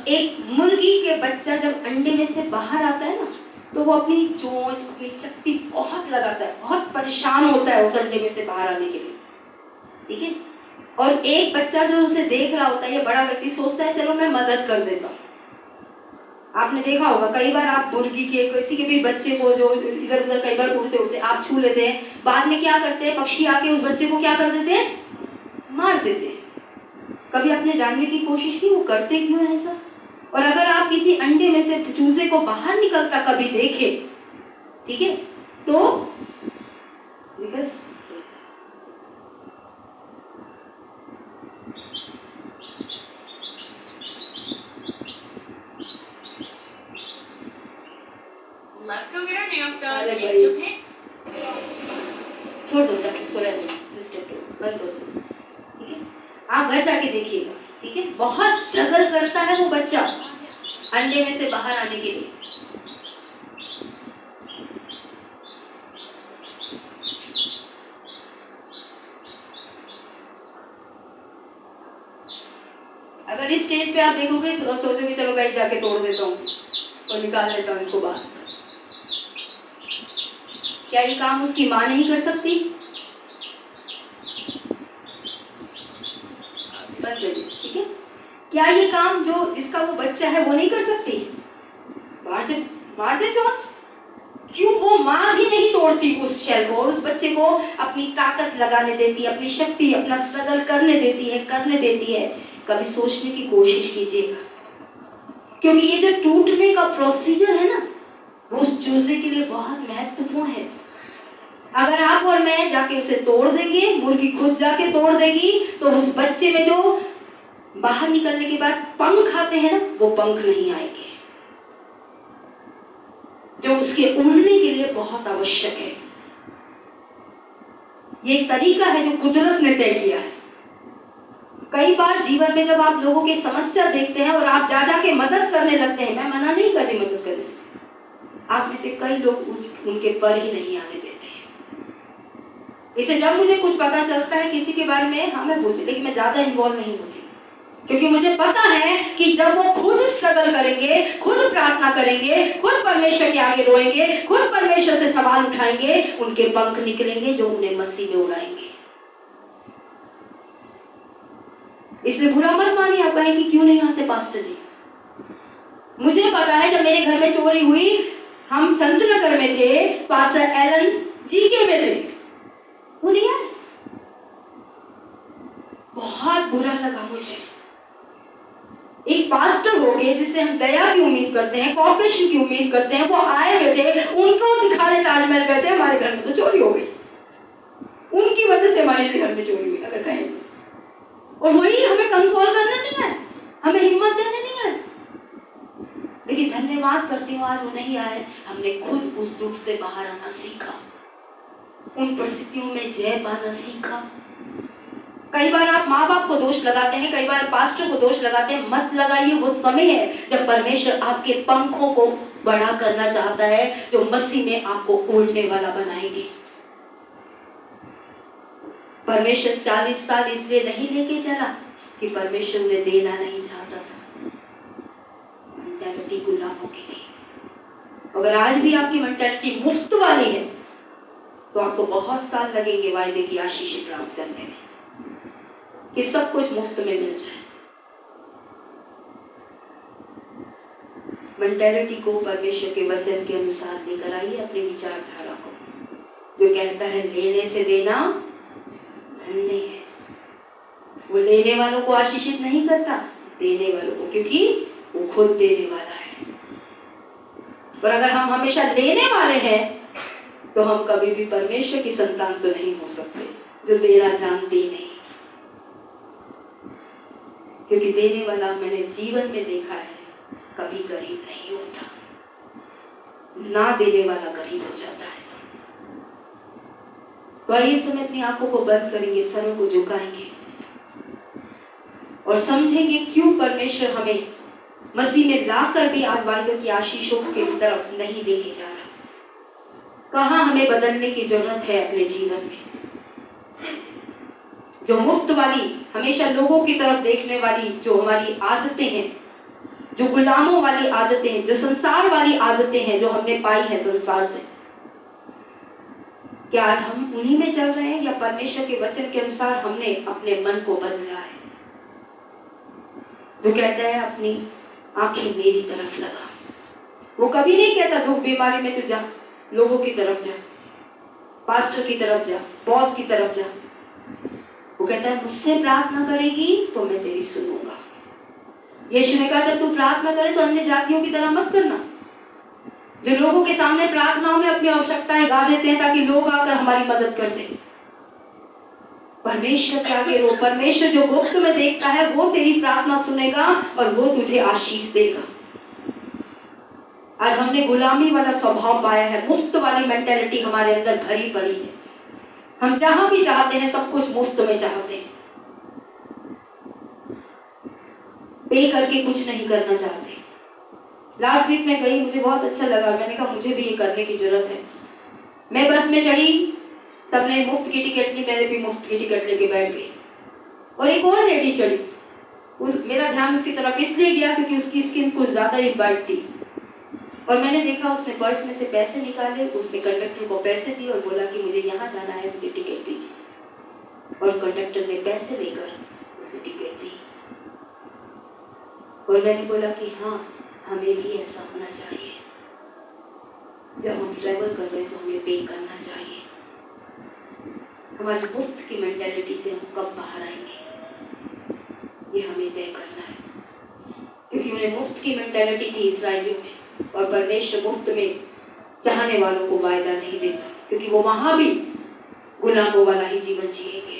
एक मुर्गी के बच्चा जब अंडे में से बाहर आता है ना, तो वो अपनी चोंच, अपनी चक्ति बहुत लगाता है, बहुत परेशान होता है उस अंडे में से बाहर आने के लिए, ठीक है। और एक बच्चा जो उसे देख रहा होता है, ये बड़ा व्यक्ति सोचता है चलो मैं मदद कर देता हूँ। आपने देखा होगा कई बार, आप मुर्गी के किसी के भी बच्चे को जो इधर उधर कई बार उड़ते उड़ते आप छू लेते हैं, बाद में क्या करते हैं, पक्षी आके उस बच्चे को क्या कर देते हैं, मार देते हैं। कभी आपने जानने की कोशिश की वो करते क्यों है ऐसा? और अगर आप किसी अंडे में से चूजे को बाहर निकलता कभी देखे, ठीक है, तो निकल Let's go get our nails done. अरे It's भाई। okay. छोड़ दो, उसको रहने दो, डिस्टर्ब करो, बंद कर दो, ठीक है। आप घर जाके देखिएगा, ठीक है। बहुत स्ट्रगल करता है वो बच्चा अंडे में से बाहर आने के लिए। अगर इस स्टेज पे आप देखोगे तो सोचोगे चलो भाई जाके तोड़ देता हूँ और निकाल लेता हूँ इसको बाहर। क्या ये काम उसकी माँ नहीं कर सकती? बस ठीक है। क्या ये काम जो जिसका वो बच्चा है वो नहीं कर सकती? बाहर से मार दे चोंच। क्यों वो माँ भी नहीं तोड़ती उस शेल को और उस बच्चे को अपनी ताकत लगाने देती है, अपनी शक्ति, अपना स्ट्रगल करने देती है। कभी सोचने की कोशिश कीजिएगा, क्योंकि ये जो टूटने का प्रोसीजर है ना, वो उस चूजे के लिए बहुत महत्वपूर्ण है। अगर आप और मैं जाके उसे तोड़ देंगे, मुर्गी खुद जाके तोड़ देगी, तो उस बच्चे में जो बाहर निकलने के बाद पंख आते हैं ना, वो पंख नहीं आएंगे, जो उसके उड़ने के लिए बहुत आवश्यक है। ये एक तरीका है जो कुदरत ने तय किया है। कई बार जीवन में जब आप लोगों की समस्या देखते हैं और आप जा के मदद करने लगते हैं, मैं मना नहीं कर रही मदद करने से, आप में से कई लोग उनके पर ही नहीं आने देते हैं। इसे जब मुझे कुछ पता चलता है किसी के बारे में, हाँ मैं पूछती, लेकिन मैं ज्यादा इन्वॉल्व नहीं होती, क्योंकि मुझे पता है कि जब वो खुद स्ट्रगल करेंगे, खुद प्रार्थना करेंगे, खुद परमेश्वर के आगे रोएंगे, खुद परमेश्वर से सवाल उठाएंगे, उनके पंख निकलेंगे जो उन्हें मसीह में उड़ाएंगे। इसलिए बुरा मत मानिए, आप कहें कि क्यों नहीं आते पास्टर जी। मुझे पता है जब मेरे घर में चोरी हुई, हम संत नगर में थे, पास्टर एलन जी के में थे, वो नहीं आए। बहुत बुरा लगा मुझे। एक पास्टर हो गए जिससे हम दया की उम्मीद करते हैं, कॉर्पोरेशन की उम्मीद करते हैं, वो आए हुए थे, उनको दिखाने ताजमहल करते हैं, हमारे घर में तो चोरी हो गई। उनकी वजह से हमारे घर में चोरी हुई, अगर कहें। और वही हमें कंसोल करने नहीं आए, हमें हिम्मत देने नहीं आए। लेकिन धन्यवाद करती हूँ आज वो नहीं आए, हमने खुद उस दुख से बाहर आना सीखा, उन परिस्थितियों में जय पाना सीखा। कई बार आप माँ बाप को दोष लगाते हैं, कई बार पास्टर को दोष लगाते हैं, मत लगाइए। वो समय है जब परमेश्वर आपके पंखों को बड़ा करना चाहता है, जो मसीह में आपको उड़ने वाला बनाएंगे। परमेश्वर 40 साल इसलिए नहीं लेके चला कि परमेश्वर ने देना नहीं चाहता था, मेंटालिटी गुलामों की थी। अगर आज भी आपकी मेंटालिटी मुफ्त वाली है तो आपको बहुत साल लगेंगे वायदे की आशीष प्राप्त करने में, कि सब कुछ मुफ्त में मिल जाए। मेंटालिटी को परमेश्वर के वचन के अनुसार लेकर आइए, अपनी विचारधारा को, जो कहता है लेने से देना धन नहीं है। वो लेने वालों को आशीषित नहीं करता, देने वालों को, क्योंकि वो खुद देने वाला है। और अगर हम हमेशा लेने वाले हैं तो हम कभी भी परमेश्वर की संतान तो नहीं हो सकते, जो देना जानते ही नहीं। क्योंकि देने वाला मैंने जीवन में देखा है कभी गरीब नहीं होता, ना देने वाला गरीब हो जाता है। तो आइए समय अपनी आंखों को बंद करेंगे, सरों को झुकाएंगे और समझेंगे क्यों परमेश्वर हमें मसीह में लाकर भी आज वायदों की आशीषों की तरफ नहीं लेके जा रहा। कहाँ हमें बदलने की जरूरत है अपने जीवन में। जो मुफ्त वाली, हमेशा लोगों की तरफ देखने वाली जो हमारी आदतें हैं, जो गुलामों वाली आदतें हैं, जो संसार वाली आदतें हैं जो हमने पाई है संसार से, क्या आज हम उन्हीं में चल रहे हैं या परमेश्वर के वचन के अनुसार हमने अपने मन को बदला है? जो कहता है अपनी आंखें मेरी तरफ लगा। वो कभी नहीं कहता दुख बीमारी में तू जा, लोगों की तरफ जा, पास्टर की तरफ जा, बॉस की तरफ जा। वो कहता है मुझसे प्रार्थना करेगी तो मैं तेरी सुनूंगा। यीशु ने कहा जब तू प्रार्थना करे तो अन्य जातियों की तरह मत करना, जो लोगों के सामने प्रार्थनाओं में अपनी आवश्यकताएं गा देते हैं ताकि लोग आकर हमारी मदद कर दें। परमेश्वर के आगे रो, परमेश्वर जो गुप्त में देखता है वो तेरी प्रार्थना सुनेगा और वो तुझे आशीष देगा। आज हमने गुलामी वाला स्वभाव पाया है, मुफ्त वाली मेंटेलिटी हमारे अंदर भरी पड़ी है। हम जहां भी चाहते हैं सब कुछ मुफ्त में चाहते हैं, पे करके कुछ नहीं करना चाहते। लास्ट वीक में गई, मुझे बहुत अच्छा लगा, मैंने कहा मुझे भी ये करने की जरूरत है। मैं बस में चढ़ी, सबने मुफ्त की टिकट ली, मैंने भी मुफ्त की टिकट लेके बैठ गई और एक और लेडी चढ़ी। मेरा ध्यान उसकी तरफ इसलिए गया क्योंकि उसकी स्किन कुछ ज्यादा ही वाइट थी और मैंने देखा उसने पर्स में से पैसे निकाले, उसने कंडक्टर को पैसे दिए और बोला कि मुझे यहाँ जाना है, मुझे टिकट दीजिए। और कंडक्टर ने पैसे लेकर उसे टिकट दी और मैंने बोला कि हाँ, हमें भी ऐसा होना चाहिए। जब हम ट्रैवल कर रहे हैं तो हमें पे करना चाहिए। हमारी मुफ्त की मेंटेलिटी से हम कब बाहर आएंगे ये हमें तय करना है, क्योंकि उन्हें मुफ्त की मेंटेलिटी थी इस्राएलियों में और परमेश्वर मुफ्त में चाहने वालों को वायदा नहीं देता, क्योंकि वो वहां भी गुलामों वाला ही जीवन जिएंगे।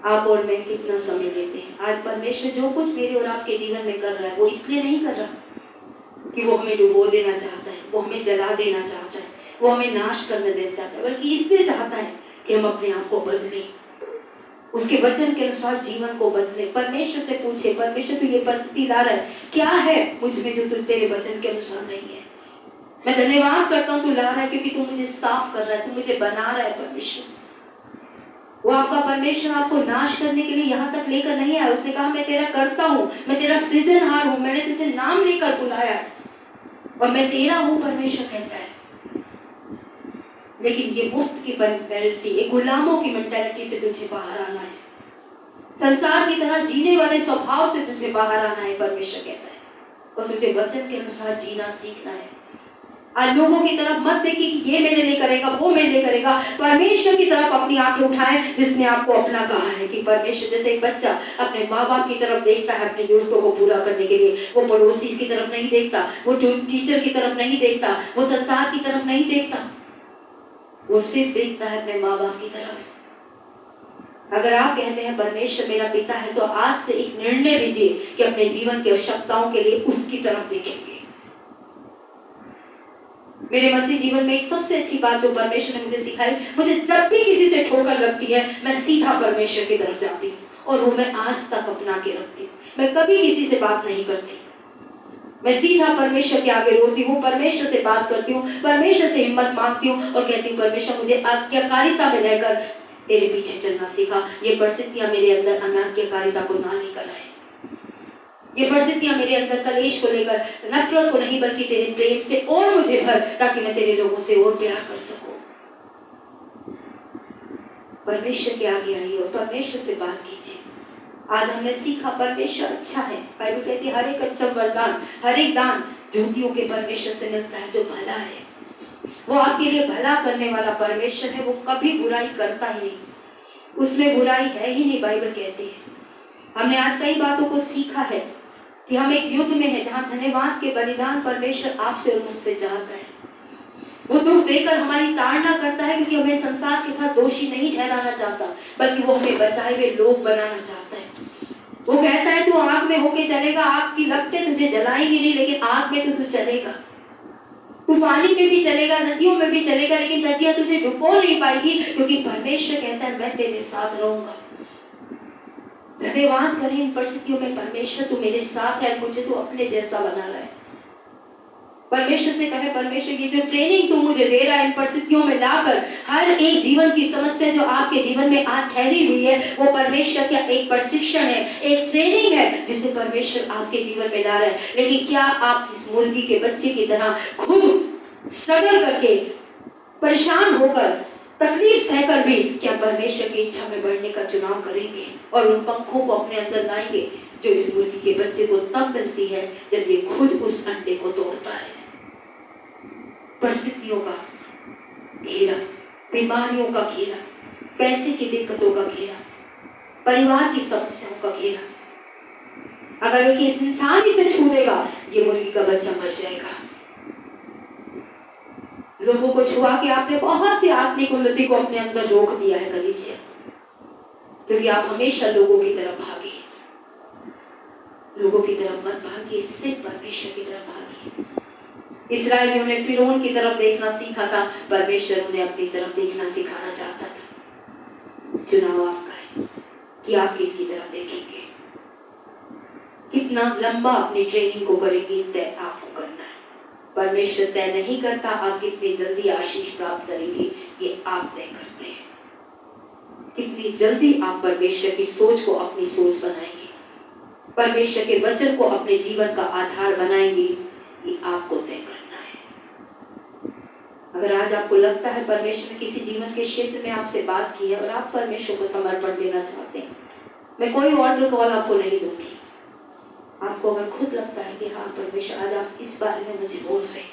आप और मैं कितना समय लेते हैं। आज परमेश्वर जो कुछ मेरे और आपके जीवन में कर रहा है वो इसलिए नहीं कर रहा कि वो हमें डुबो देना चाहता है, वो हमें जला देना चाहता है, वो हमें नाश करने देना चाहता है, बल्कि इसलिए चाहता है कि हम अपने आप को बदलें, उसके वचन के अनुसार जीवन को बदलें। परमेश्वर से पूछे, परमेश्वर तू ये परिस्थिति ला रहा है, क्या है मुझ में जो तेरे वचन के अनुसार नहीं है? मैं धन्यवाद करता हूँ तू ला रहा है, क्योंकि तू मुझे साफ कर रहा है, तू मुझे बना रहा है। परमेश्वर, वो आपका परमेश्वर आपको नाश करने के लिए यहाँ तक लेकर नहीं आया। उसने कहा मैं तेरा करता हूँ, मैं तेरा सृजनहार हूँ, मैंने तुझे नाम लेकर बुलाया और मैं तेरा हूँ। परमेश्वर कहता है, लेकिन ये मुफ्त की मेंटालिटी, ये गुलामों की मेंटालिटी से तुझे बाहर आना है, संसार की तरह जीने वाले स्वभाव से तुझे बाहर आना है। परमेश्वर कहता है, और तुझे वचन के अनुसार जीना सीखना है। आज लोगों की तरफ मत देखिए कि ये मेरे लिए करेगा, वो मेरे लिए करेगा। परमेश्वर की तरफ अपनी आंखें उठाएं, जिसने आपको अपना कहा है। कि परमेश्वर जैसे एक बच्चा अपने माँ बाप की तरफ देखता है अपनी जरूरतों को पूरा करने के लिए, वो पड़ोसी की तरफ नहीं देखता, वो टीचर की तरफ नहीं देखता, वो संसार की तरफ नहीं देखता, वो सिर्फ देखता है अपने माँ बाप की तरफ। अगर आप कहते हैं परमेश्वर मेरा पिता है, तो आज से एक निर्णय लीजिए कि अपने जीवन की आवश्यकताओं के लिए उसकी तरफ देखेंगे। मेरे मसीह जीवन में एक सबसे अच्छी बात जो परमेश्वर ने मुझे सिखाई, मुझे जब भी किसी से ठोकर लगती है, मैं सीधा परमेश्वर की तरफ जाती हूँ, और वो मैं आज तक अपना के रखती हूँ। मैं कभी किसी से बात नहीं करती, मैं सीधा परमेश्वर के आगे रोती हूँ, परमेश्वर से बात करती हूँ, परमेश्वर से हिम्मत मांगती हूँ और कहती हूँ परमेश्वर मुझे आज्ञाकारिता में रहकर तेरे पीछे चलना सीखा। ये परिस्थितियां मेरे अंदर अनाज्ञाकारिता को ना लेकर आए, ये परिस्थितियां मेरे अंदर कलेश को लेकर, नफरत को नहीं, बल्कि तेरे प्रेम से और मुझे भर, ताकि मैं तेरे लोगों से और प्यार कर सकूं। परमेश्वर के आगे आइए और परमेश्वर से बात कीजिए। आज हमने सीखा परमेश्वर अच्छा है। बाइबल कहती है हर एक अच्छा वरदान, हर एक दान ज्योतियों के परमेश्वर से मिलता है जो भला है। वो आपके लिए भला करने वाला परमेश्वर है, वो कभी बुराई करता ही नहीं, उसमें बुराई है ही नहीं। बाइबल कहती है। हमने आज कई बातों को सीखा है कि हम एक युद्ध में है जहां धन्यवाद के बलिदान परमेश्वर आपसे और मुझसे चाहता है। वो दुख देकर हमारी ताड़ना करता है, क्योंकि हमें संसार के साथ दोषी नहीं ठहराना चाहता, बल्कि वो हमें बचाए हुए लोग बनाना चाहता है। वो कहता है तू आग में होके चलेगा, आग की लपटें तुझे जलाएंगी नहीं, लेकिन आग में तो तू चलेगा। तू पानी में भी चलेगा, नदियों में भी चलेगा, लेकिन नदियां तुझे डुबो नहीं पाएगी, क्योंकि परमेश्वर कहता है मैं तेरे साथ रहूंगा। धन्यवाद करें इन परिस्थितियों में, परमेश्वर तू मेरे साथ है, मुझे तू अपने जैसा बना रहा है। परमेश्वर से कहे परमेश्वर ये जो ट्रेनिंग तू मुझे दे रहा है इन परिस्थितियों में लाकर, हर एक जीवन की समस्या जो आपके जीवन में आज ठहरी हुई है, वो परमेश्वर का एक प्रशिक्षण है, एक ट्रेनिंग है जिसे परमेश्वर आपके जीवन में ला रहा है। लेकिन क्या आप इस मुर्गी के बच्चे की तरह खुद स्ट्रगल करके, परेशान होकर, तकलीफ सहकर भी क्या परमेश्वर की इच्छा में बढ़ने का चुनाव करेंगे और उन पंखों को अपने अंदर लाएंगे जो इस मुर्गी के बच्चे को तब मिलती है जब ये खुद उस अंडे को तोड़ता है। परिस्थितियों का घेरा, बीमारियों का घेरा, पैसे की दिक्कतों का घेरा, परिवार की समस्याओं का घेरा, अगर एक इस इंसान ही से छू देगा, ये मुर्गी का बच्चा मर जाएगा। लोगों को छुआ के आपने बहुत सी आत्मिक उन्नति को अपने अंदर रोक दिया है कलीसिया, क्योंकि आप हमेशा लोगों की तरफ भागे। लोगों की तरफ मत भागिए, सिर्फ परमेश्वर की तरफ भागिए। इस्राएलियों ने फिरौन की तरफ देखना सीखा था, परमेश्वर उन्हें अपनी तरफ देखना सिखाना चाहता था। चुनाव आपका है कि आप किसकी तरफ देखेंगे, कितना लंबा अपनी ट्रेनिंग को करेंगे, तय आपको करना है। परमेश्वर तय नहीं करता आप कितनी जल्दी आशीष प्राप्त करेंगे, ये आप तय करते हैं। कितनी जल्दी आप परमेश्वर की सोच को अपनी सोच बनाएंगे, परमेश्वर के वचन को अपने जीवन का आधार बनाएंगे, ये आपको तय करना है। अगर आज आपको लगता है परमेश्वर ने किसी जीवन के क्षेत्र में आपसे बात की है और आप परमेश्वर को समर्पण देना चाहते हैं, मैं कोई ऑर्डर कॉल आपको नहीं दूंगी। आपको अगर खुद लगता है कि हाँ परमेश्वर आज आप इस बारे में मुझे बोल रहे हैं,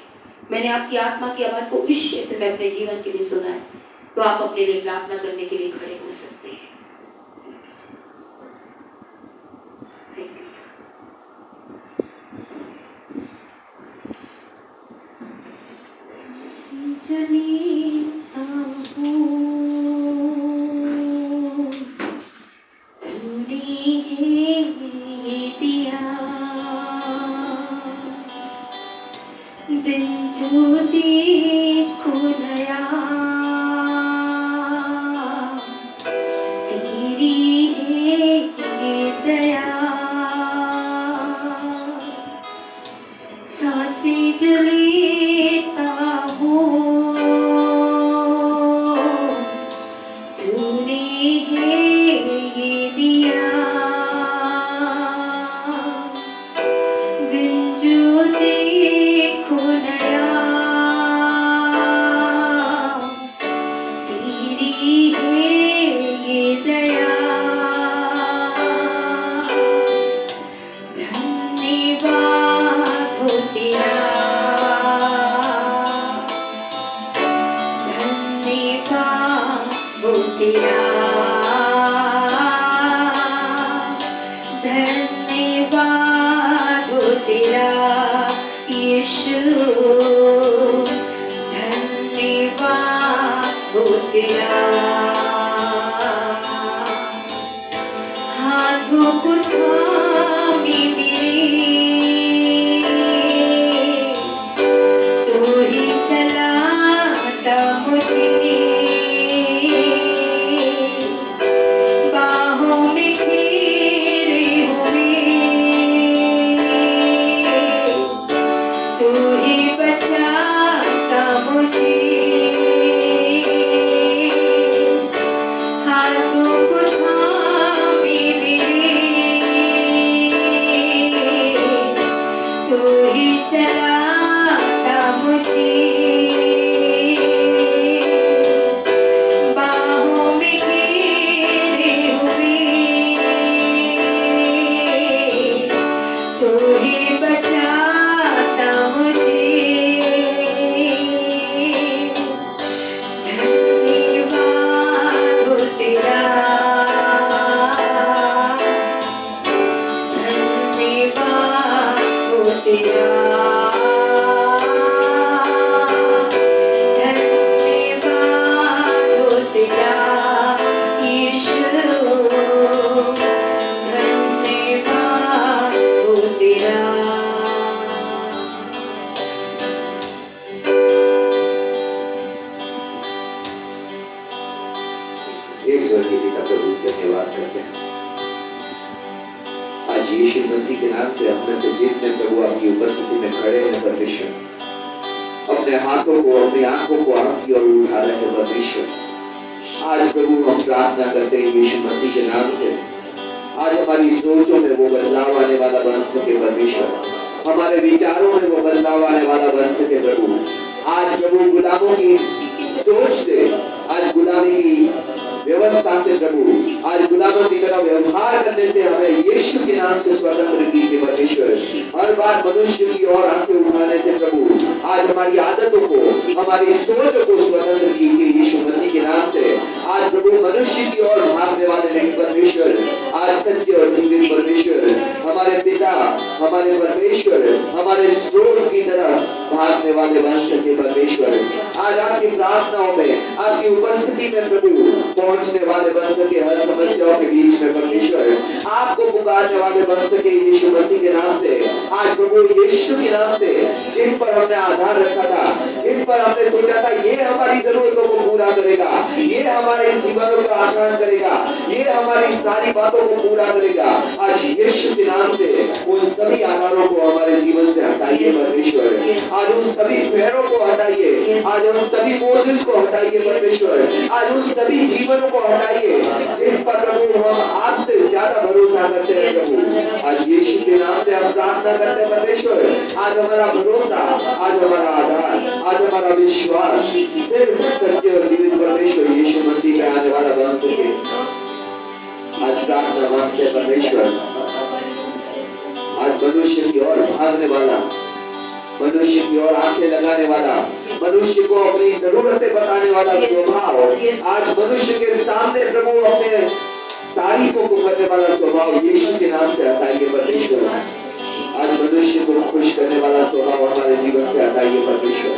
मैंने आपकी आत्मा की आवाज को इस क्षेत्र में अपने जीवन के लिए सुना है, तो आप अपने लिए प्रार्थना करने के लिए खड़े हो सकते हैं। को थामी मेरे, तू ही चलाता मुझे, बाहों में घेरे हुए, तू ही बचाता मुझे, हाथों को थामे मेरे, तू ही चलाता मुझे, बाहों में घेरे हुए, तू ही बचाता मुझे। धन्यवाद हो तेरा, धन्यवाद हो तेरा, धन्यवाद हो तेरा यीशु, धन्यवाद हो तेरा। ईश्वर के पिता प्रभु धन्यवाद करते हैं। आज यीशु मसीह के नाम से अपने से जितने प्रभु आपकी उपस्थिति में खड़े हैं परमेश्वर, अपने हाथों को अपनी आंखों को आपकी ओर उठा रहे हैं परमेश्वर, आज प्रभु हम प्रार्थना करते हैं यीशु मसीह के नाम से, आज हमारी सोचों में वो बदलाव आने वाला बन सके परमेश्वर, हमारे विचारों में वो बदलाव आने वाला बन सके प्रभु। आज प्रभु गुलामों की सोच से, आज गुलामी की व्यवस्था से प्रभु, आज गुलामों की तरह व्यवहार करने से हमें यीशु के नाम से स्वतंत्र कीजिए परमेश्वर। हर बार मनुष्य की ओर आंखें उठाने से प्रभु, आज हमारी आदतों को, हमारी सोच को स्वतंत्र कीजिए यीशु मसीह के नाम से। आज प्रभु मनुष्य की ओर भागने वाले नहीं परमेश्वर, आज सच्चे और जीवित परमेश्वर, हमारे पिता, हमारे परमेश्वर, हमारे स्रोत की तरफ भागने वाले बन सके परमेश्वर। आज आपकी प्रार्थनाओं में, आपकी उपस्थिति में प्रभु पहुंचने वाले बन सके, हर समस्याओं के बीच में परमेश्वर आपको पुकारने वाले बन सके यीशु मसीह के नाम से। आज प्रभु यीशु के नाम से जिन पर हमने आधार रखा था, जिन पर हमने सोचा था ये हमारी जरूरतों को पूरा करेगा, ये हमारे जीवनों को आसान करेगा, ये हमारी सारी बातों को पूरा करेगा, आज यीशु के नाम से उन सभी आधारों को हमारे जीवन से हटाइए परमेश्वर। आज उन सभी फेरों को हटाइए, आज उन सभी बोझ को हटाइए परमेश्वर, आज उन सभी जीवनों को हटाइए जिन पर प्रभु हम आपसे ज्यादा भरोसा करते हैं प्रभु। आज यीशु के नाम से हम प्रार्थना करते हैं परमेश्वर, आज हमारा भरोसा, आज हमारा आधार, आज हमारा विश्वास सिर्फ सच्चे और जीवित परमेश्वर यीशु मसीह में आने वाला बन सके। आज प्रार्थना मांगते हैं परमेश्वर, आज मनुष्य की ओर भागने वाला, मनुष्य की ओर आंखें लगाने वाला, मनुष्य को अपनी जरूरतें बताने वाला स्वभाव, आज मनुष्य के सामने प्रभु अपने तारीफों को करने वाला स्वभाव यीशु के नाम से हटाइए परमेश्वर। आज मनुष्य को खुश करने वाला स्वभाव हमारे जीवन से हटाइए परमेश्वर।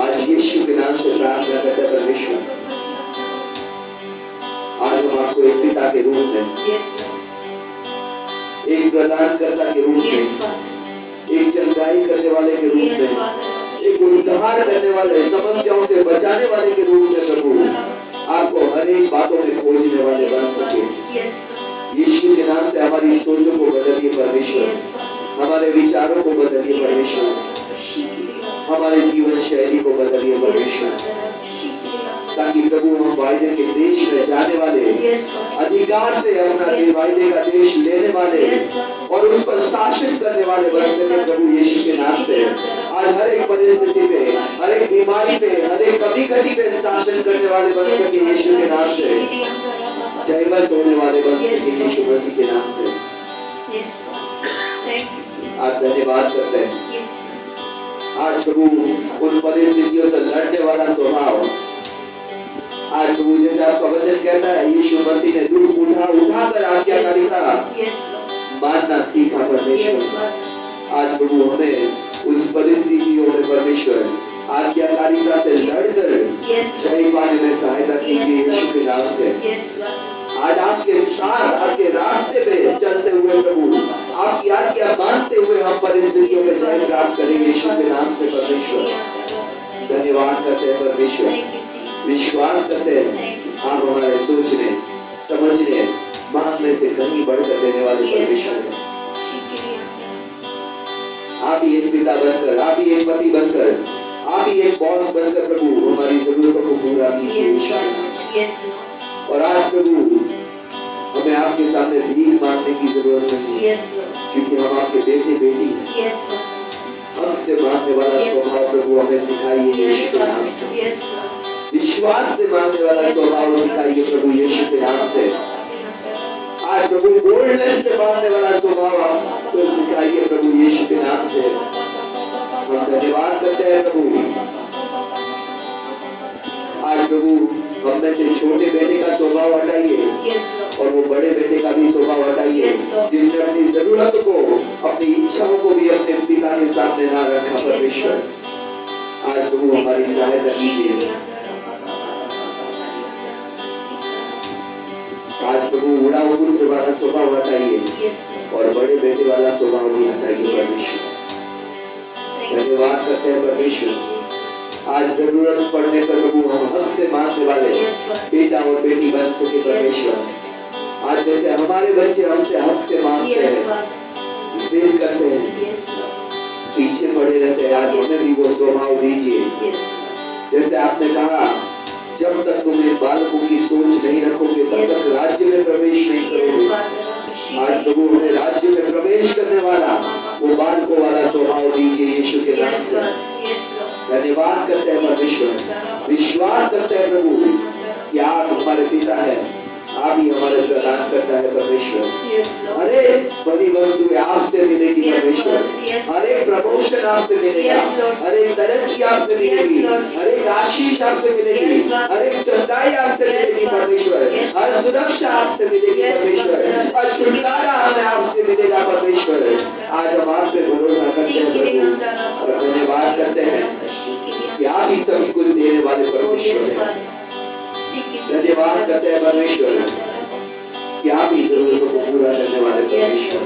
आज यीशु के नाम से प्रार्थना करते हैं परमेश्वर, आज हम आपको एक पिता के रूप में, एक प्रदानकर्ता के रूप में, एक चंगाई करने वाले के रूप में, एक उद्धार करने वाले, समस्याओं से बचाने वाले के रूप में प्रभु आपको हर एक बातों में खोजने वाले बन सके। यीशु के नाम से हमारी सोचों को बदलिए परमेश्वर, हमारे विचारों को बदलिए परमेश्वर, हमारे जीवन शैली को बदलिए परमेश्वर, ताकि प्रभु हम वायदे के देश में जाने वाले, अधिकार से अपना वायदे का देश लेने वाले और उस पर शासन करने वाले बन सके प्रभु यीशु के नाम से। आज हर एक परिस्थिति पे, हर एक बीमारी पे, हर एक कमी घटी पे शासन करने वाले बन सके यीशु के नाम से, जयवंत होने वाले बन सके यीशु मसीह के नाम से। आज धन्यवाद करते हैं, आज प्रभु उन परिस्थितियों से लड़ने वाला स्वभाव, आज प्रभु जैसे आपका वचन कहता है यीशु मसीह ने दुख उठा कर आज्ञाकारिता मानना सीखा परमेश्वर। आज प्रभु हमें उस परिस्थितियों में परमेश्वर आज्ञाकारिता से लड़कर जय पाने में सहायता कीजिए यीशु के नाम से। आज आपके साथ आपके रास्ते पे चलते हुए प्रभु आपकी आज्ञा मानते हुए हम परिस्थितियों में जय प्राप्त करें यीशु के नाम से परमेश्वर। धन्यवाद करते हैं परमेश्वर, विश्वास करते हैं आप हमारे सोचने समझने मांगने से कहीं बढ़कर देने वाले परमेश्वर हैं। आप ही एक पिता बनकर, आप ही एक पति बनकर, आप ही एक बॉस बनकर प्रभु हमारी जरूरतों को पूरा कीजिए। और आज प्रभु हमें आपके सामने भीख मांगने की जरूरत नहीं है, क्योंकि हम आपके बेटे बेटी हैं। हमसे मांगने वाला स्वभाव प्रभु हमें सिखाइए यीशु के नाम से। विश्वास से मांगने वाला स्वभाव सिखाइए प्रभु यीशु के नाम से। आज प्रभु बोल्डनेस से मांगने वाला स्वभाव आपको सिखाइए प्रभु यीशु के नाम से। हम धन्यवाद करते हैं प्रभु। आज प्रभु हम में से छोटे बेटे का स्वभाव हटाइए और वो बड़े बेटे का भी स्वभाव हटाइए, जिसने अपनी जरूरत को अपनी इच्छाओं को भी अपने पिता के सामने ना रखा परमेश्वर। आज प्रभु हमारी सहायता कीजिए। आज प्रभु उड़ा पुत्र वाला स्वभाव हटाइए और बड़े बेटे वाला स्वभाव भी हटाइए परमेश्वर। धन्यवाद करते हैं परमेश्वर। आज जरूरत पड़ने पर प्रभु हम हक से मांगने वाले बेटा और बेटी बन सके परमेश्वर। आज जैसे हमारे बच्चे हमसे हक से मांगते हैं, जिद करते हैं, पीछे पड़े रहते हैं, आज हमें भी वो स्वभाव दीजिए। जैसे आपने कहा जब तक तुम इन बालकों की सोच नहीं रखोगे तब तक राज्य में प्रवेश नहीं करोगे। आज प्रभु हमें राज्य में प्रवेश करने वाला वो बालकों वाला स्वभाव दीजिए यीशु के नाम से। धन्यवाद करते हैं परमेश्वर, विश्वास करते हैं प्रभु कि आप हमारे पिता हैं, आप ही हमारे प्रदान करता है परमेश्वर। अरे बड़ी वस्तुएं आपसे मिलेगी परमेश्वर, अरे प्रमोशन आपसे मिलेगा, अरे तरक्की आपसे मिलेगी, अरे आशीष आपसे मिलेगी, अरे चंगाई आपसे मिलेगी परमेश्वर, हर सुरक्षा आपसे मिलेगी परमेश्वर, हर छुटकारा हमें आपसे मिलेगा परमेश्वर। आज हम आप पे भरोसा करते हैं प्रभु और धन्यवाद करते हैं कि आप ही सभी कुछ देने वाले परमेश्वर हैं। धन्यवाद करते हैं परमेश्वर कि आप ही जरूरतों को पूरा करने वाले परमेश्वर।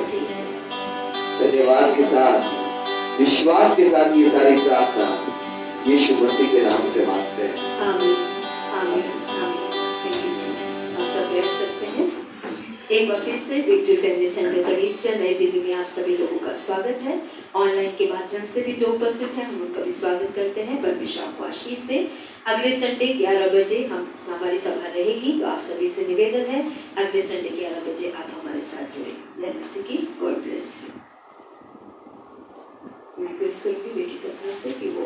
धन्यवाद के साथ विश्वास के साथ ये सारी प्रार्थना यीशु मसीह के नाम से मांगते हैं। आमीन, आमीन, आमीन। Thank you, Jesus। आप सब बैठ सकते हैं। एक बार फिर से विक्ट्री फैमिली सेंटर कलीसिया नई दिल्ली में आप सभी लोगों का स्वागत है। ऑनलाइन के माध्यम से भी जो उपस्थित हैं हम उनका भी स्वागत करते हैं। परमेश्वर आपको आशीष दे। अगले संडे 11 बजे हमारी सभा रहेगी, तो आप सभी से निवेदन है अगले संडे 11 बजे आप हमारे साथ जुड़े। जय मसीह की। God bless you. रिक्वेस्ट करूंगी बेटी सपना से कि वो